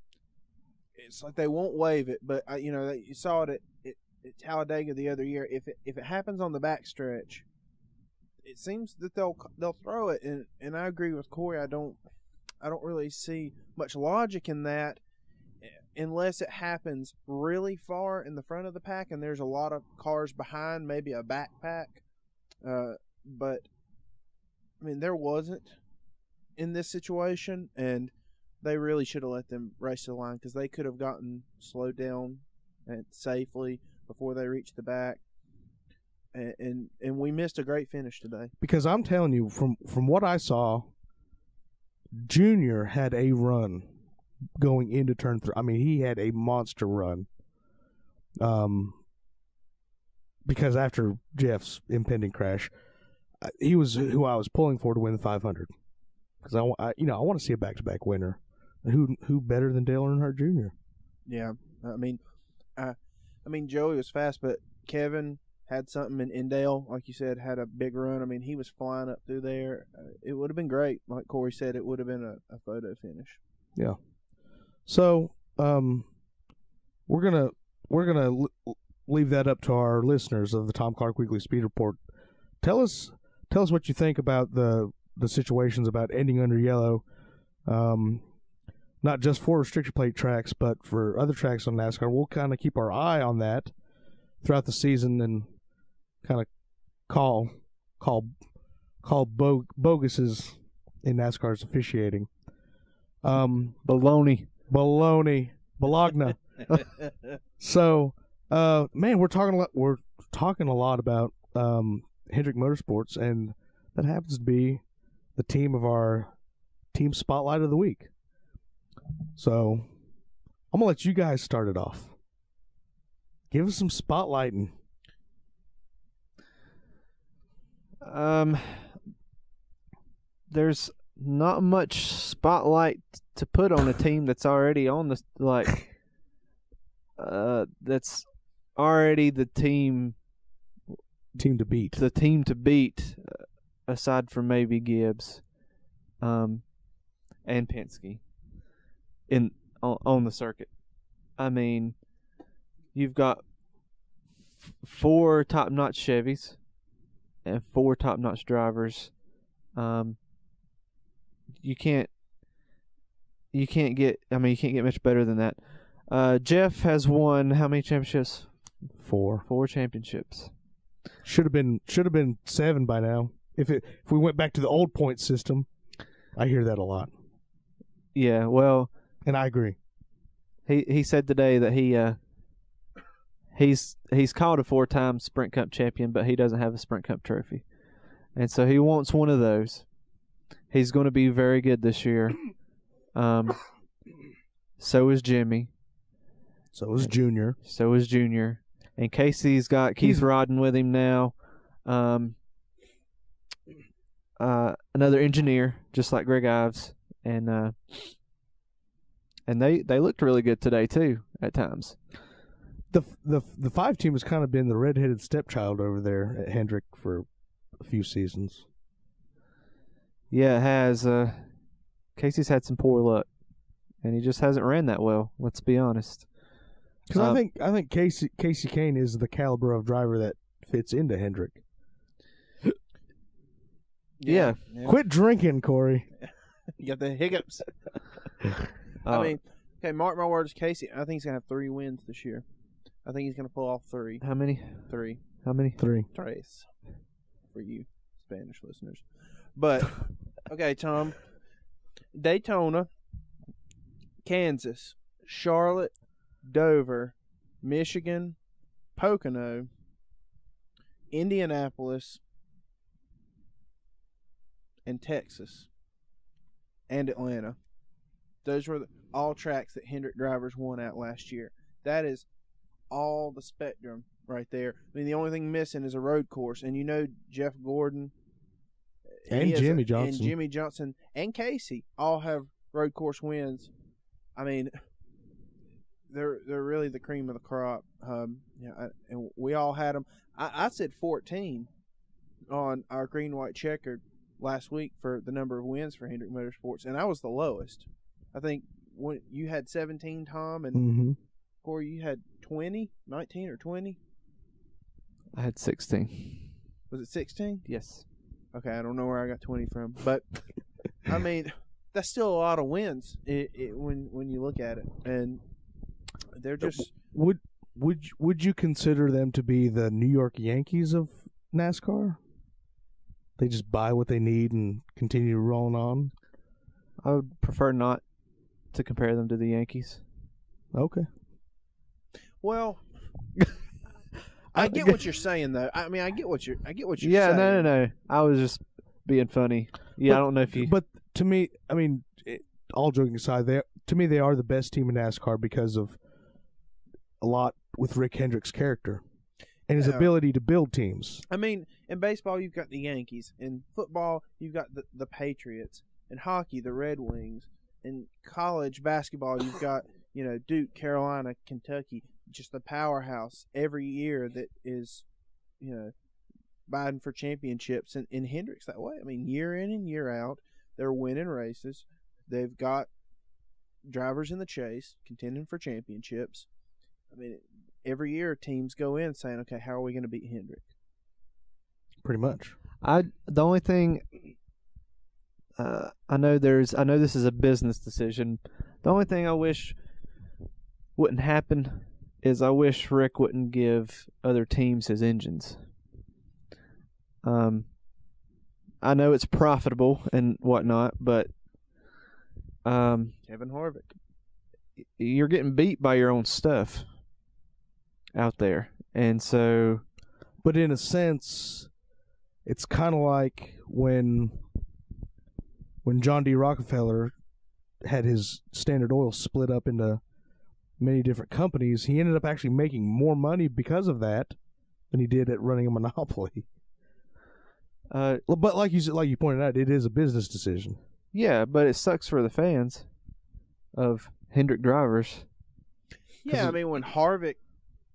it's like they won't waive it. But you saw it at Talladega the other year. If it happens on the backstretch, it seems that they'll throw it. And I agree with Corey. I don't really see much logic in that unless it happens really far in the front of the pack and there's a lot of cars behind, maybe a backpack. But I mean, there wasn't in this situation, and they really should have let them race to the line because they could have gotten slowed down and safely before they reached the back. And we missed a great finish today. Because I'm telling you, from what I saw, Junior had a run going into turn 3. I mean, he had a monster run. Because after Jeff's impending crash, he was who I was pulling for to win the 500. Because I want to see a back-to-back winner. Who better than Dale Earnhardt Jr.? Yeah, I mean, Joey was fast, but Kevin had something in Dale, like you said, had a big run. I mean, he was flying up through there. It would have been great, like Corey said. It would have been a photo finish. Yeah. So, we're gonna leave that up to our listeners of the Tom Clark Weekly Speed Report. Tell us what you think about the situations about ending under yellow, not just for restricted plate tracks, but for other tracks on NASCAR. We'll kind of keep our eye on that throughout the season and kind of call boguses in NASCAR's officiating. Baloney. Bologna. So, man, we're talking a lot about Hendrick Motorsports, and that happens to be the team of our team spotlight of the week. So, I'm gonna let you guys start it off. Give us some spotlighting. There's not much spotlight to put on a team that's already on the that's already the team to beat. The team to beat, aside from maybe Gibbs, and Penske, on the circuit. I mean, you've got 4 top-notch Chevys and 4 top-notch drivers. You can't get much better than that. Jeff has won how many championships? 4. 4 championships. Should have been 7 by now. If we went back to the old point system, I hear that a lot. Yeah, well, and I agree. He said today that he's called a 4-time Sprint Cup champion, but he doesn't have a Sprint Cup trophy, and so he wants one of those. He's going to be very good this year. So is Jimmy. So is Junior. And Casey's got Keith riding with him now. Another engineer, just like Greg Ives, and they looked really good today too at times. The 5 team has kind of been the redheaded stepchild over there at Hendrick for a few seasons. Yeah, it has. Casey's had some poor luck, and he just hasn't ran that well. Let's be honest. Because I think Casey Kane is the caliber of driver that fits into Hendrick. Yeah. Quit drinking, Corey. You got the hiccups. I mean, okay, mark my words, Casey. I think he's going to have 3 wins this year. I think he's going to pull off 3. How many? 3. How many? 3. Tres. For you Spanish listeners. But, okay, Tom. Daytona, Kansas, Charlotte, Dover, Michigan, Pocono, Indianapolis, and Texas, and Atlanta. Those were all tracks that Hendrick drivers won at last year. That is all the spectrum right there. I mean, the only thing missing is a road course, and you know Jeff Gordon and Jimmy Johnson and Casey all have road course wins. I mean, they're really the cream of the crop. And we all had them. I said 14 on our green white checkered last week for the number of wins for Hendrick Motorsports, and I was the lowest. I think when you had 17, Tom, and Corey, you had 20, 19 or 20. I had 16. Was it 16? Yes. Okay, I don't know where I got 20 from, but I mean, that's still a lot of wins when you look at it, and they're just. Would you consider them to be the New York Yankees of NASCAR? They just buy what they need and continue rolling on. I would prefer not to compare them to the Yankees. Okay. Well, I get what you're saying, though. I mean, I get what you're saying. Yeah, no. I was just being funny. Yeah, I don't know if you. But to me, I mean, all joking aside, they are the best team in NASCAR because of a lot with Rick Hendrick's character and his ability to build teams. I mean, in baseball, you've got the Yankees. In football, you've got the Patriots. In hockey, the Red Wings. In college basketball, you've got Duke, Carolina, Kentucky. Just the powerhouse every year that is, vying for championships. And Hendrick's that way. I mean, year in and year out, they're winning races. They've got drivers in the chase, contending for championships. I mean, every year teams go in saying, okay, how are we going to beat Hendrick? Pretty much. The only thing I know this is a business decision. The only thing I wish wouldn't happen is I wish Rick wouldn't give other teams his engines. I know it's profitable and whatnot, but Kevin Harvick, you're getting beat by your own stuff out there, and so. But in a sense, it's kind of like when John D. Rockefeller had his Standard Oil split up into many different companies. He ended up actually making more money because of that than he did at running a monopoly. But like you pointed out, it is a business decision. Yeah, but it sucks for the fans of Hendrick drivers. Yeah, I mean, when Harvick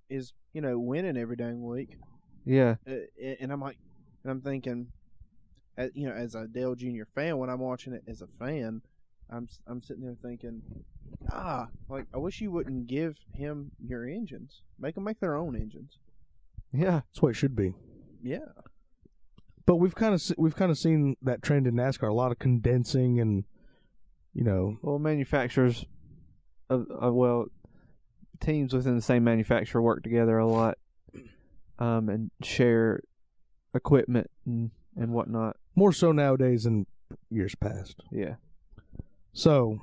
is, winning every dang week. Yeah. And I'm thinking, as a Dale Jr. fan, when I'm watching it as a fan, I'm sitting there thinking, I wish you wouldn't give him your engines. Make them make their own engines. Yeah. That's what it should be. Yeah. But we've kind of seen that trend in NASCAR, a lot of condensing and, Well, manufacturers, teams within the same manufacturer work together a lot, and share equipment and whatnot. More so nowadays than years past. Yeah. So,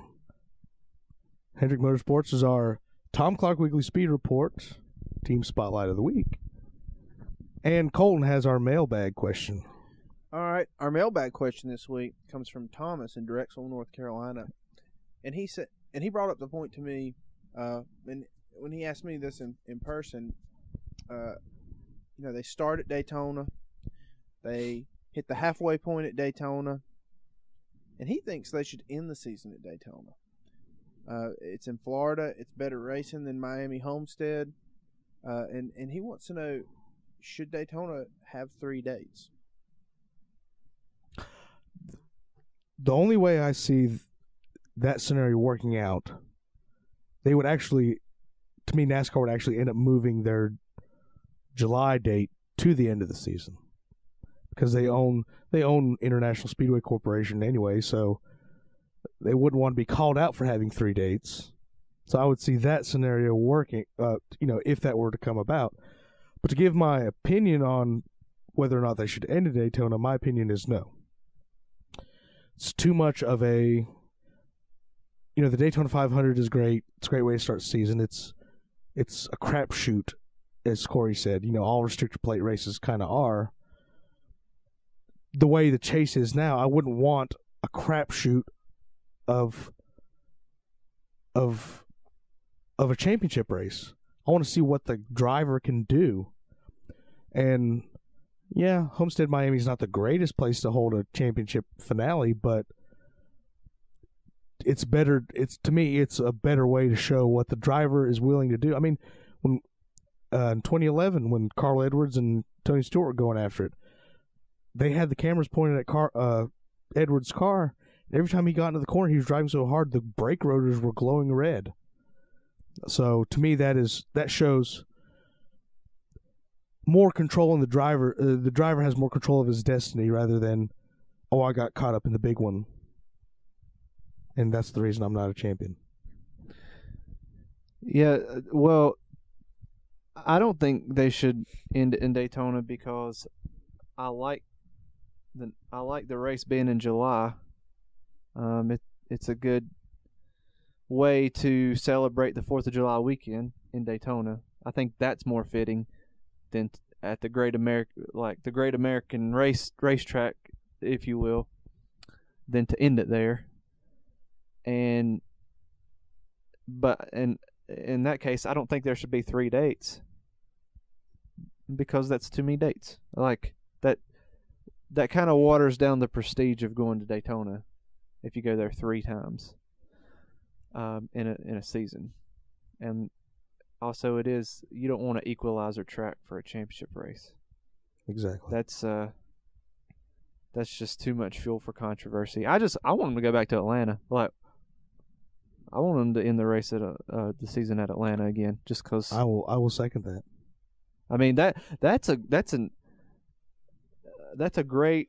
Hendrick Motorsports is our Tom Clark Weekly Speed Report, Team Spotlight of the Week. And Colton has our mailbag question. All right. Our mailbag question this week comes from Thomas in Drexel, North Carolina. And he brought up the point to me, and when he asked me this in person, they start at Daytona. They hit the halfway point at Daytona. And he thinks they should end the season at Daytona. It's in Florida. It's better racing than Miami Homestead. And he wants to know, should Daytona have 3 dates? The only way I see that scenario working out, they would actually, to me, NASCAR would actually end up moving their July date to the end of the season. Because they own International Speedway Corporation anyway, so they wouldn't want to be called out for having 3 dates. So I would see that scenario working, if that were to come about. But to give my opinion on whether or not they should end at Daytona, my opinion is no. It's too much of a, the Daytona 500 is great. It's a great way to start the season. It's a crapshoot, as Corey said. All restrictor plate races kind of are. The way the chase is now, I wouldn't want a crapshoot of a championship race. I want to see what the driver can do. And yeah, Homestead Miami is not the greatest place to hold a championship finale, but it's better. To me, it's a better way to show what the driver is willing to do. I mean, when in 2011, when Carl Edwards and Tony Stewart were going after it, they had the cameras pointed at Edwards' car. Every time he got into the corner, he was driving so hard the brake rotors were glowing red. So to me, that shows more control in the driver. The driver has more control of his destiny rather than, I got caught up in the big one, and that's the reason I'm not a champion. Yeah, well, I don't think they should end in Daytona because I like the race being in July. It's a good way to celebrate the 4th of July weekend in Daytona. I think that's more fitting than at the Great American racetrack, if you will, than to end it there. But in that case, I don't think there should be 3 dates because that's too many dates. Like that kind of waters down the prestige of going to Daytona if you go there 3 times in a season. And also, you don't want an equalizer track for a championship race. Exactly. That's just too much fuel for controversy. I want them to go back to Atlanta. Like, I want them to end the race at the season at Atlanta again, just because. I will second that. I mean that's a great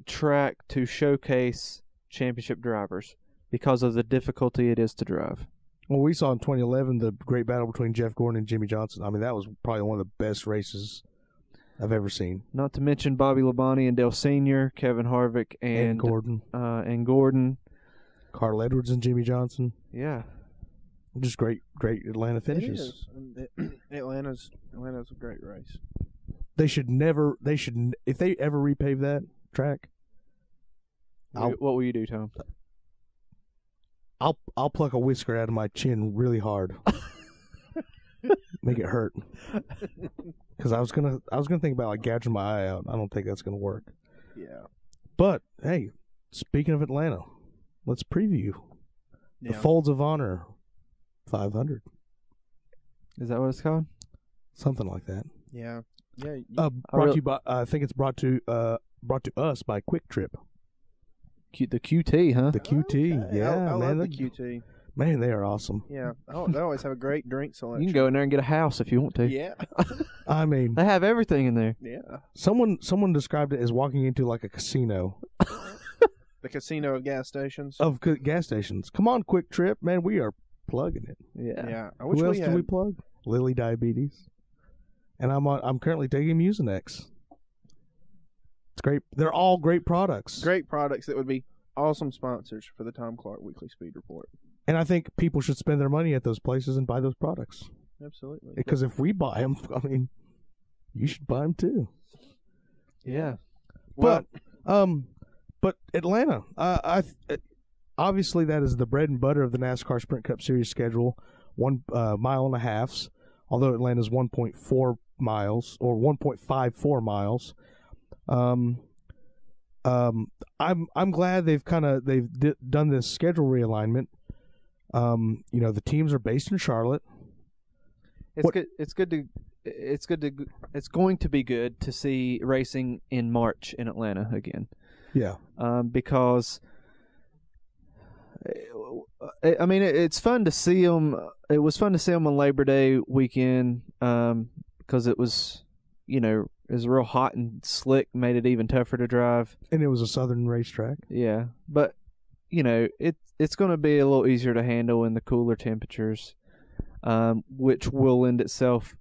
track to showcase championship drivers because of the difficulty it is to drive. Well, we saw in 2011 the great battle between Jeff Gordon and Jimmy Johnson. I mean, that was probably one of the best races I've ever seen. Not to mention Bobby Labonte and Dale Sr., Kevin Harvick and Gordon. Carl Edwards and Jimmy Johnson. Yeah. Just great Atlanta finishes. Atlanta's a great race. If they ever repave that track. What will you do, Tom? I'll pluck a whisker out of my chin really hard. Make it hurt. Because I was gonna think about like gouging my eye out. I don't think that's gonna work. Yeah. But hey, speaking of Atlanta, let's preview The Folds of Honor 500. Is that what it's called? Something like that. Yeah. To you by, I think it's brought to us by QuikTrip. The QT, huh? The QT, Okay. yeah, I man. love the QT. Man, they are awesome. Yeah. Oh, they always have a great drink selection. You can go in there and get a house if you want to. Yeah. I mean, They have everything in there. Yeah. someone described it as walking into like a casino The casino of gas stations. of gas stations. Come on, QuikTrip, man, we are plugging it. Yeah. Yeah. I wish Who else we do had. we plug? Lily Diabetes, and I'm currently taking Mucinex. It's great. They're all great products. Great products that would be awesome sponsors for the Tom Clark Weekly Speed Report. And I think people should spend their money at those places and buy those products. Absolutely. Because if we buy them, I mean, you should buy them too. Yeah. Well, But Atlanta, obviously that is the bread and butter of the NASCAR Sprint Cup Series schedule. 1 mile and a half, although Atlanta's 1.4 miles or 1.54 miles. I'm glad they've done this schedule realignment. The teams are based in Charlotte. It's going to be good to see racing in March in Atlanta again. Yeah. Because I mean it's fun to see them. It was fun to see them on Labor Day weekend because it was, it was real hot and slick, made it even tougher to drive. And it was a southern racetrack. Yeah, but it's going to be a little easier to handle in the cooler temperatures, which will lend itself,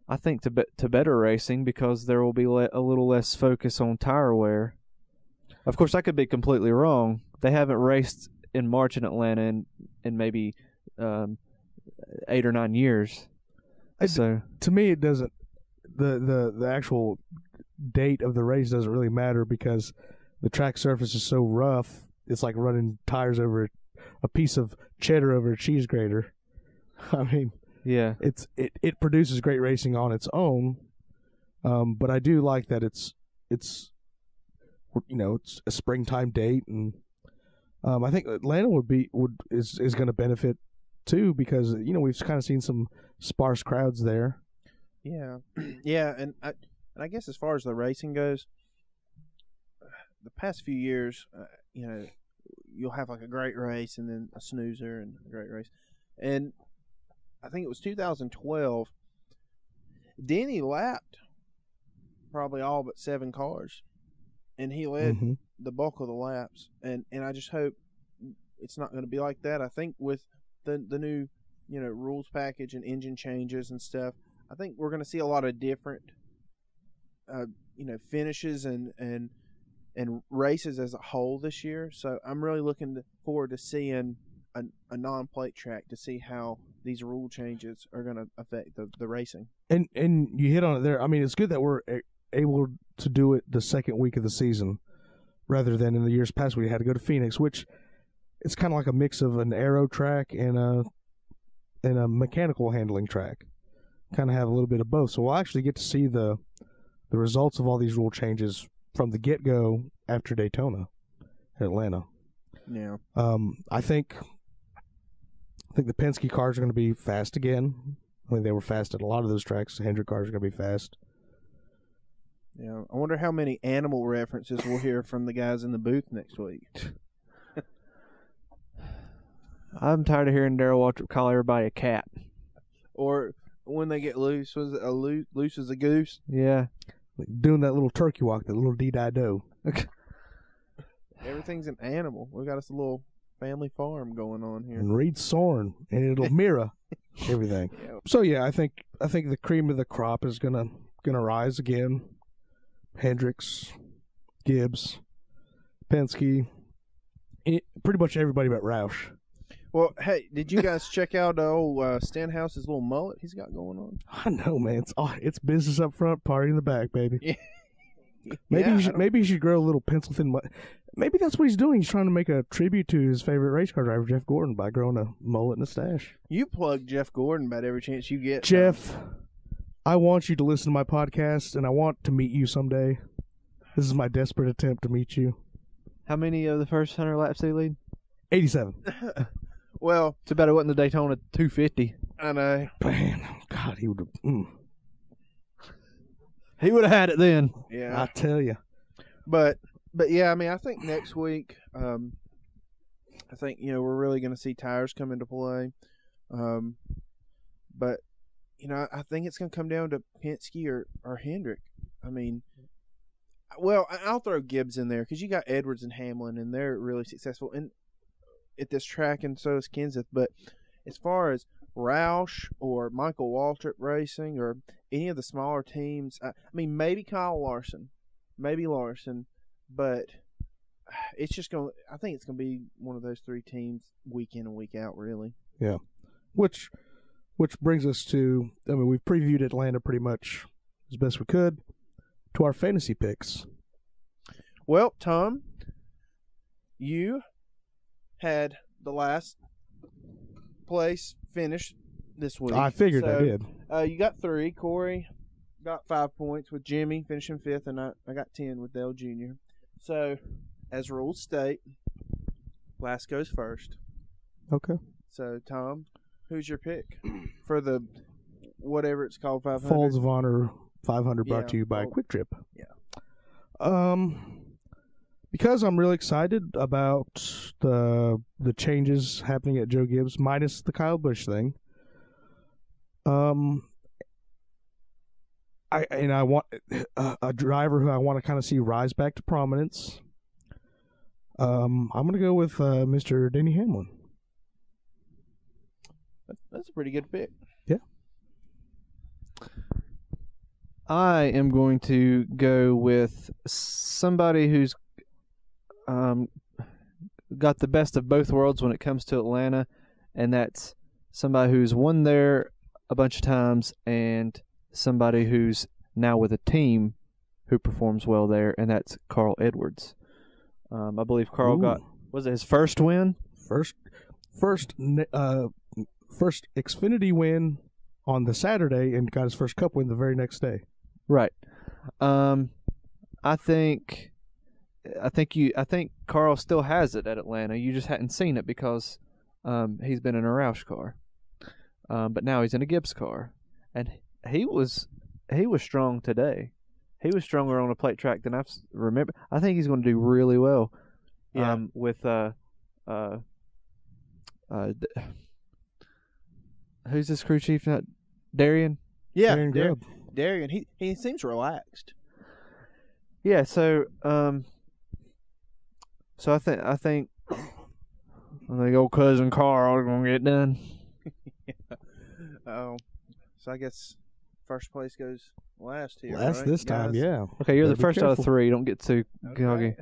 I think, to better racing because there will be a little less focus on tire wear. Of course, I could be completely wrong. They haven't raced in March in Atlanta in maybe 8 or 9 years. So to me, it doesn't. The actual date of the race doesn't really matter because the track surface is so rough. It's like running tires over a piece of cheddar over a cheese grater. I mean, yeah, it produces great racing on its own, but I do like that it's it's a springtime date, and I think Atlanta is going to benefit too because we've kind of seen some sparse crowds there. Yeah, yeah, and I guess as far as the racing goes, the past few years, you'll have like a great race and then a snoozer and a great race, and I think it was 2012. Denny lapped probably all but 7 cars, and he led the bulk of the laps. And I just hope it's not going to be like that. I think with the new rules package and engine changes and stuff, I think we're going to see a lot of different finishes and races as a whole this year. So I'm really looking forward to seeing a non-plate track to see how these rule changes are going to affect the racing. And you hit on it there. I mean, it's good that we're able to do it the second week of the season rather than in the years past we had to go to Phoenix, which it's kind of like a mix of an aero track and a mechanical handling track. Kind of have a little bit of both. So we'll actually get to see the results of all these rule changes from the get-go after Daytona at Atlanta. Yeah. I think the Penske cars are going to be fast again. I mean, they were fast at a lot of those tracks. The Hendrick cars are going to be fast. Yeah. I wonder how many animal references we'll hear from the guys in the booth next week. I'm tired of hearing Darrell Waltrip call everybody a cat. Or when they get loose, was it loose as a goose? Yeah. Like doing that little turkey walk, that little dee-die-do. Everything's an animal. We got us a little family farm going on here. And Reed Sorn, and it'll mirror everything. Yeah. So yeah, I think the cream of the crop is gonna rise again. Hendricks, Gibbs, Penske, pretty much everybody but Roush. Well, hey, did you guys check out old Stenhouse's little mullet he's got going on? I know, man. It's business up front, party in the back, baby. Yeah. Maybe he should grow a little pencil thin. Maybe that's what he's doing. He's trying to make a tribute to his favorite race car driver, Jeff Gordon, by growing a mullet and a stash. You plug Jeff Gordon about every chance you get. Jeff, I want you to listen to my podcast, and I want to meet you someday. This is my desperate attempt to meet you. How many of the first 100 laps did he lead? 87. Well, Too bad it wasn't the Daytona 250. I know. Man, God, he would have. He would have had it then. Yeah. I tell you. But yeah, I mean, I think next week, I think, we're really going to see tires come into play. But, I think it's going to come down to Penske or Hendrick. I mean, well, I'll throw Gibbs in there because you got Edwards and Hamlin, and they're really successful at this track, and so is Kenseth. But as far as Roush or Michael Waltrip Racing or any of the smaller teams, I mean, maybe Kyle Larson, but it's just going. I think it's going to be one of those three teams week in and week out, really. Yeah, which brings us to. I mean, we've previewed Atlanta pretty much as best we could to our fantasy picks. Well, Tom, you had the last place finish this week. I figured I did. You got 3. Corey got 5 points with Jimmy finishing 5th, and I got 10 with Dale Jr. So, as rules state, last goes first. Okay. So, Tom, who's your pick for the whatever it's called, 500? Folds of Honor 500 brought to you by QuikTrip. Yeah. Because I'm really excited about the changes happening at Joe Gibbs, minus the Kyle Busch thing. I want a driver who I want to kind of see rise back to prominence. I'm going to go with Mr. Denny Hamlin. That's a pretty good pick. Yeah. I am going to go with somebody who's got the best of both worlds when it comes to Atlanta, and that's somebody who's won there a bunch of times and somebody who's now with a team who performs well there, and that's Carl Edwards. I believe Carl got, was it his first win? First Xfinity win on the Saturday, and got his first Cup win the very next day. Right. I think Carl still has it at Atlanta. You just hadn't seen it because he's been in a Roush car, but now he's in a Gibbs car, and he was strong today. He was stronger on a plate track than I've remember. I think he's going to do really well. Yeah. With who's this crew chief? Not Darian. Yeah, Darian Grubb. Darian. He seems relaxed. Yeah. So I think old cousin Carl is going to get done. Yeah. Oh, so I guess first place goes last here. Last right, this time, guys? yeah. Okay, you're Better the be first out of careful. 3. Don't get too Okay. goggy.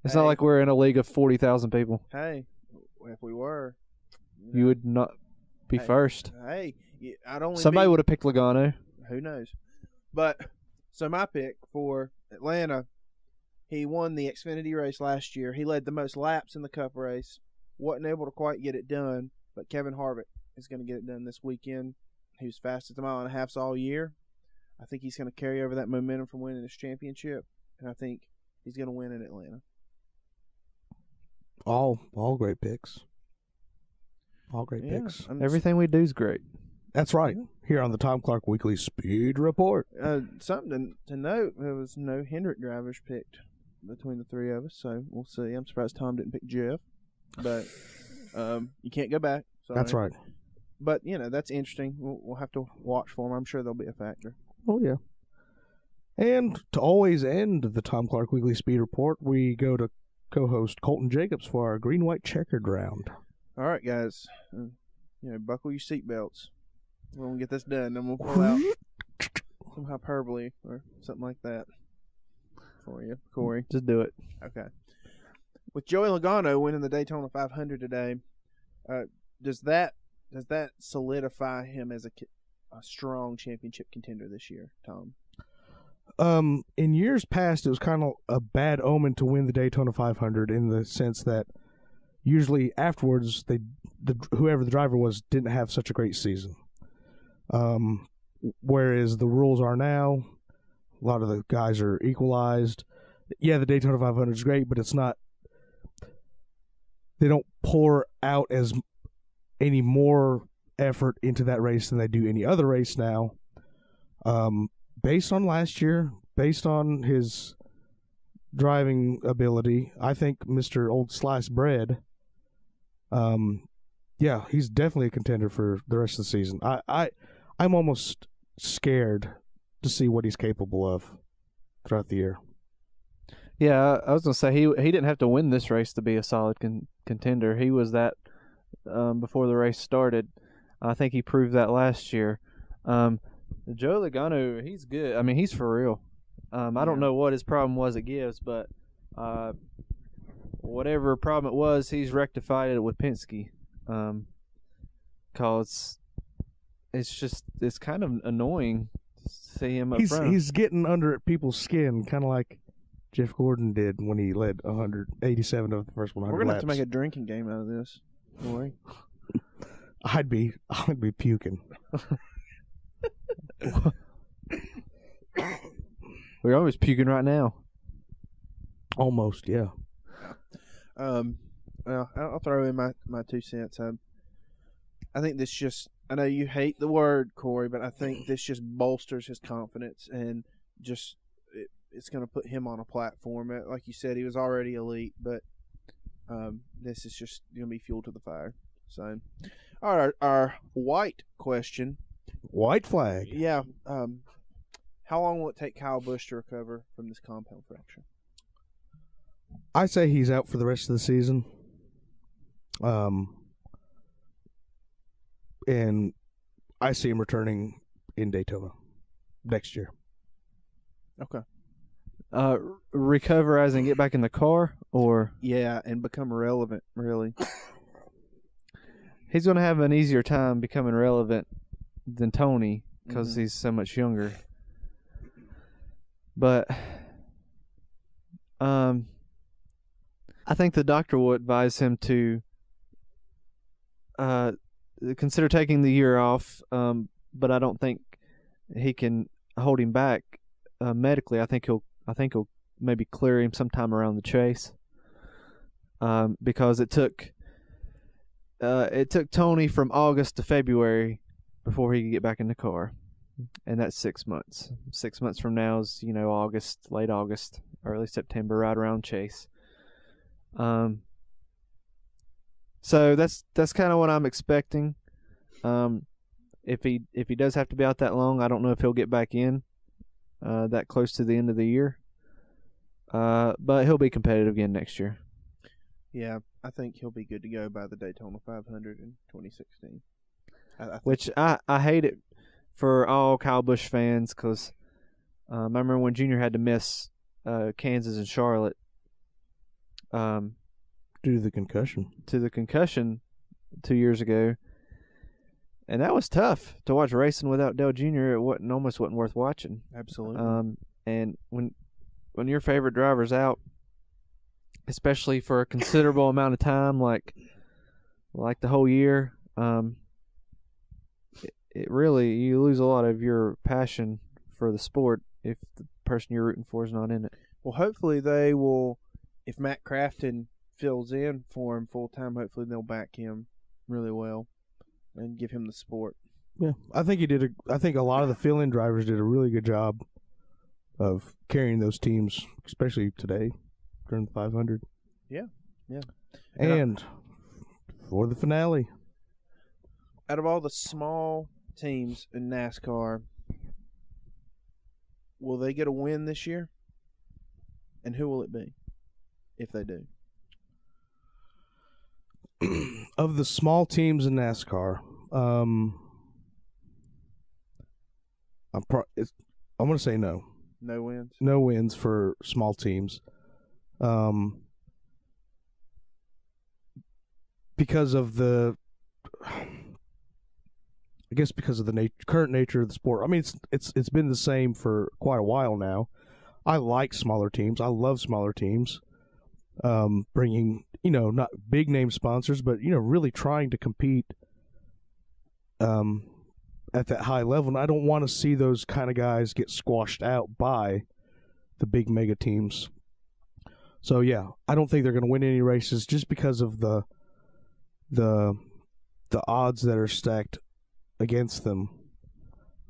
It's Hey. not like we're in a league of 40,000 people. Hey, if we were, You would not be Hey. first. Hey, I'd only Somebody be, would have picked Logano. Who knows? But so my pick for Atlanta, he won the Xfinity race last year. He led the most laps in the Cup race. Wasn't able to quite get it done, but Kevin Harvick is going to get it done this weekend. He was fastest a mile and a half all year. I think he's going to carry over that momentum from winning this championship, and I think he's going to win in Atlanta. All great picks. All great Yeah, picks. Everything we do is great. That's right. Here on the Tom Clark Weekly Speed Report. Something to note, there was no Hendrick drivers picked between the three of us, so we'll see. I'm surprised Tom didn't pick Jeff, but you can't go back. Sorry. That's right. But, that's interesting. We'll have to watch for them. I'm sure they'll be a factor. Oh, yeah. And to always end the Tom Clark Weekly Speed Report, we go to co-host Colton Jacobs for our green-white checkered round. All right, guys. Buckle your seatbelts. We're going to get this done, then we'll pull out some hyperbole or something like that for you, Corey. Just do it. Okay. With Joey Logano winning the Daytona 500 today, does that solidify him as a strong championship contender this year, Tom? In years past, it was kind of a bad omen to win the Daytona 500 in the sense that usually afterwards, whoever the driver was didn't have such a great season. Whereas the rules are now, a lot of the guys are equalized. Yeah, the Daytona 500 is great, but it's not. they don't pour out as any more effort into that race than they do any other race now. Based on last year, based on his driving ability, I think Mr. Old Sliced Bread, he's definitely a contender for the rest of the season. I'm almost scared to see what he's capable of throughout the year. Yeah, I was gonna say he didn't have to win this race to be a solid contender. He was that before the race started. I think he proved that last year. Joey Logano, he's good. I mean, he's for real. I don't know what his problem was at Gibbs, but whatever problem it was, he's rectified it with Penske. Cause it's kind of annoying to see him up front. He's getting under people's skin, kind of like Jeff Gordon did when he led 187 of the first 100 We're gonna laps. have to make a drinking game out of this, Corey. I'd be puking. We're always puking right now. Almost, yeah. Well, I'll throw in my 2 cents. I think this just, I know you hate the word, Corey, but I think this just bolsters his confidence and just it's going to put him on a platform. Like you said, he was already elite, but this is just going to be fuel to the fire. So, all right, our white question. White flag. Yeah. How long will it take Kyle Busch to recover from this compound fracture? I say he's out for the rest of the season. And I see him returning in Daytona next year. Okay. Recover as in get back in the car, or Yeah, and become relevant, really. he's going to have an easier time becoming relevant than Tony because he's so much younger. But I think the doctor will advise him to consider taking the year off, but I don't think he can hold him back medically. I think he'll maybe clear him sometime around the chase, because it took Tony from August to February before he could get back in the car, and that's 6 months. 6 months from now is August, late August, early September, right around chase. So that's kind of what I'm expecting. If he does have to be out that long, I don't know if he'll get back in that close to the end of the year. But he'll be competitive again next year. Yeah, I think he'll be good to go by the Daytona 500 in 2016. Which I hate it for all Kyle Busch fans, because I remember when Junior had to miss Kansas and Charlotte. Due to the concussion. 2 years ago. And that was tough to watch racing without Dale Jr. It almost wasn't worth watching. Absolutely. And when your favorite driver's out, especially for a considerable amount of time, like the whole year, it really, you lose a lot of your passion for the sport if the person you're rooting for is not in it. Well, hopefully they will, if Matt Crafton fills in for him full time, hopefully they'll back him really well and give him the support. Yeah, I think I think a lot of the fill-in drivers did a really good job of carrying those teams, especially today during the 500. Yeah. And for the finale, out of all the small teams in NASCAR, will they get a win this year? And who will it be if they do? Of the small teams in NASCAR, I'm going to say no. No wins? No wins for small teams. Because of the current nature of the sport. I mean, it's been the same for quite a while now. I like smaller teams. I love smaller teams. Bringing, not big name sponsors, but, really trying to compete at that high level. And I don't want to see those kind of guys get squashed out by the big mega teams. So, yeah, I don't think they're going to win any races just because of the the odds that are stacked against them.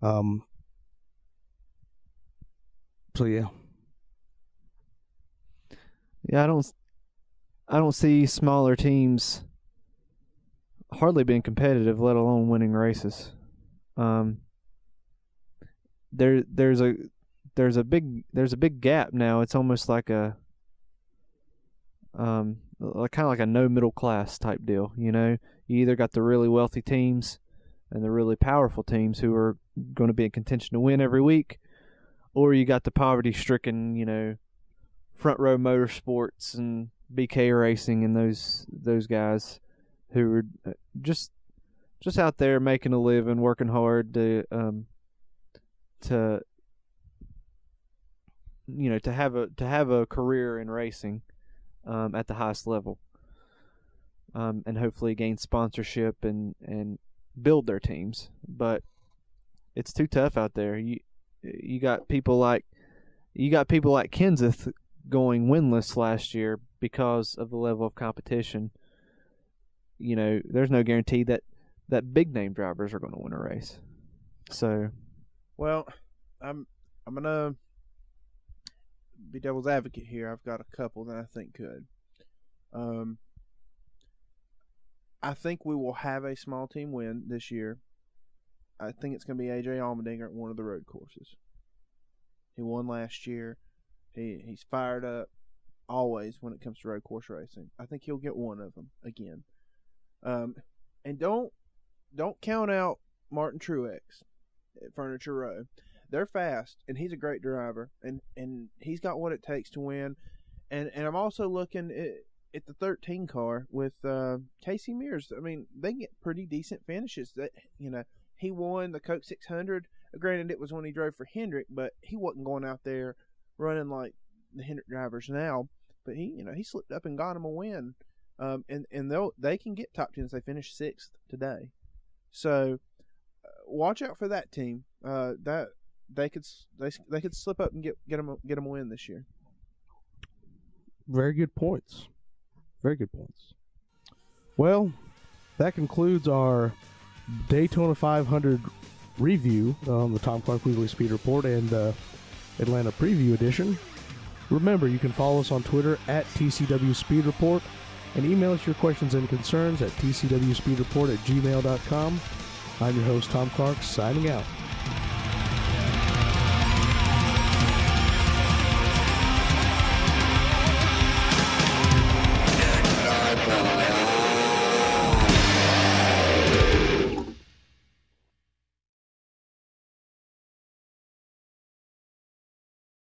So yeah. Yeah, I don't see smaller teams hardly being competitive, let alone winning races. There's a big gap now. It's almost like a kind of like a no middle class type deal. You know, you either got the really wealthy teams and the really powerful teams who are going to be in contention to win every week, or you got the poverty stricken, you know, Front Row Motorsports and BK Racing and those guys who are just out there making a living, working hard to you know, to have a career in racing at the highest level, and hopefully gain sponsorship and build their teams. But it's too tough out there. You got people like Kenseth going winless last year because of the level of competition. You know, there's no guarantee that big name drivers are going to win a race. So, well, I'm gonna be devil's advocate here. I've got a couple that I think could. I think we will have a small team win this year. I think it's going to be AJ Allmendinger at one of the road courses. He won last year. He's fired up always when it comes to road course racing. I think he'll get one of them again. And don't count out Martin Truex at Furniture Row. They're fast, and he's a great driver, and he's got what it takes to win. And I'm also looking at the 13 car with Casey Mears. I mean, they get pretty decent finishes. That, you know, he won the Coke 600. Granted, it was when he drove for Hendrick, but he wasn't going out there running like the Hendrick drivers now. But he slipped up and got him a win. And they can get top 10s. They finished 6th today. So watch out for that team. That they could slip up and get them a win this year. Very good points. Very good points. Well, that concludes our Daytona 500 review on the Tom Clark Weekly Speed Report and Atlanta Preview Edition. Remember, you can follow us on Twitter at TCW Speed Report and email us your questions and concerns at tcwspeedreport@gmail.com. I'm your host, Tom Clark, signing out.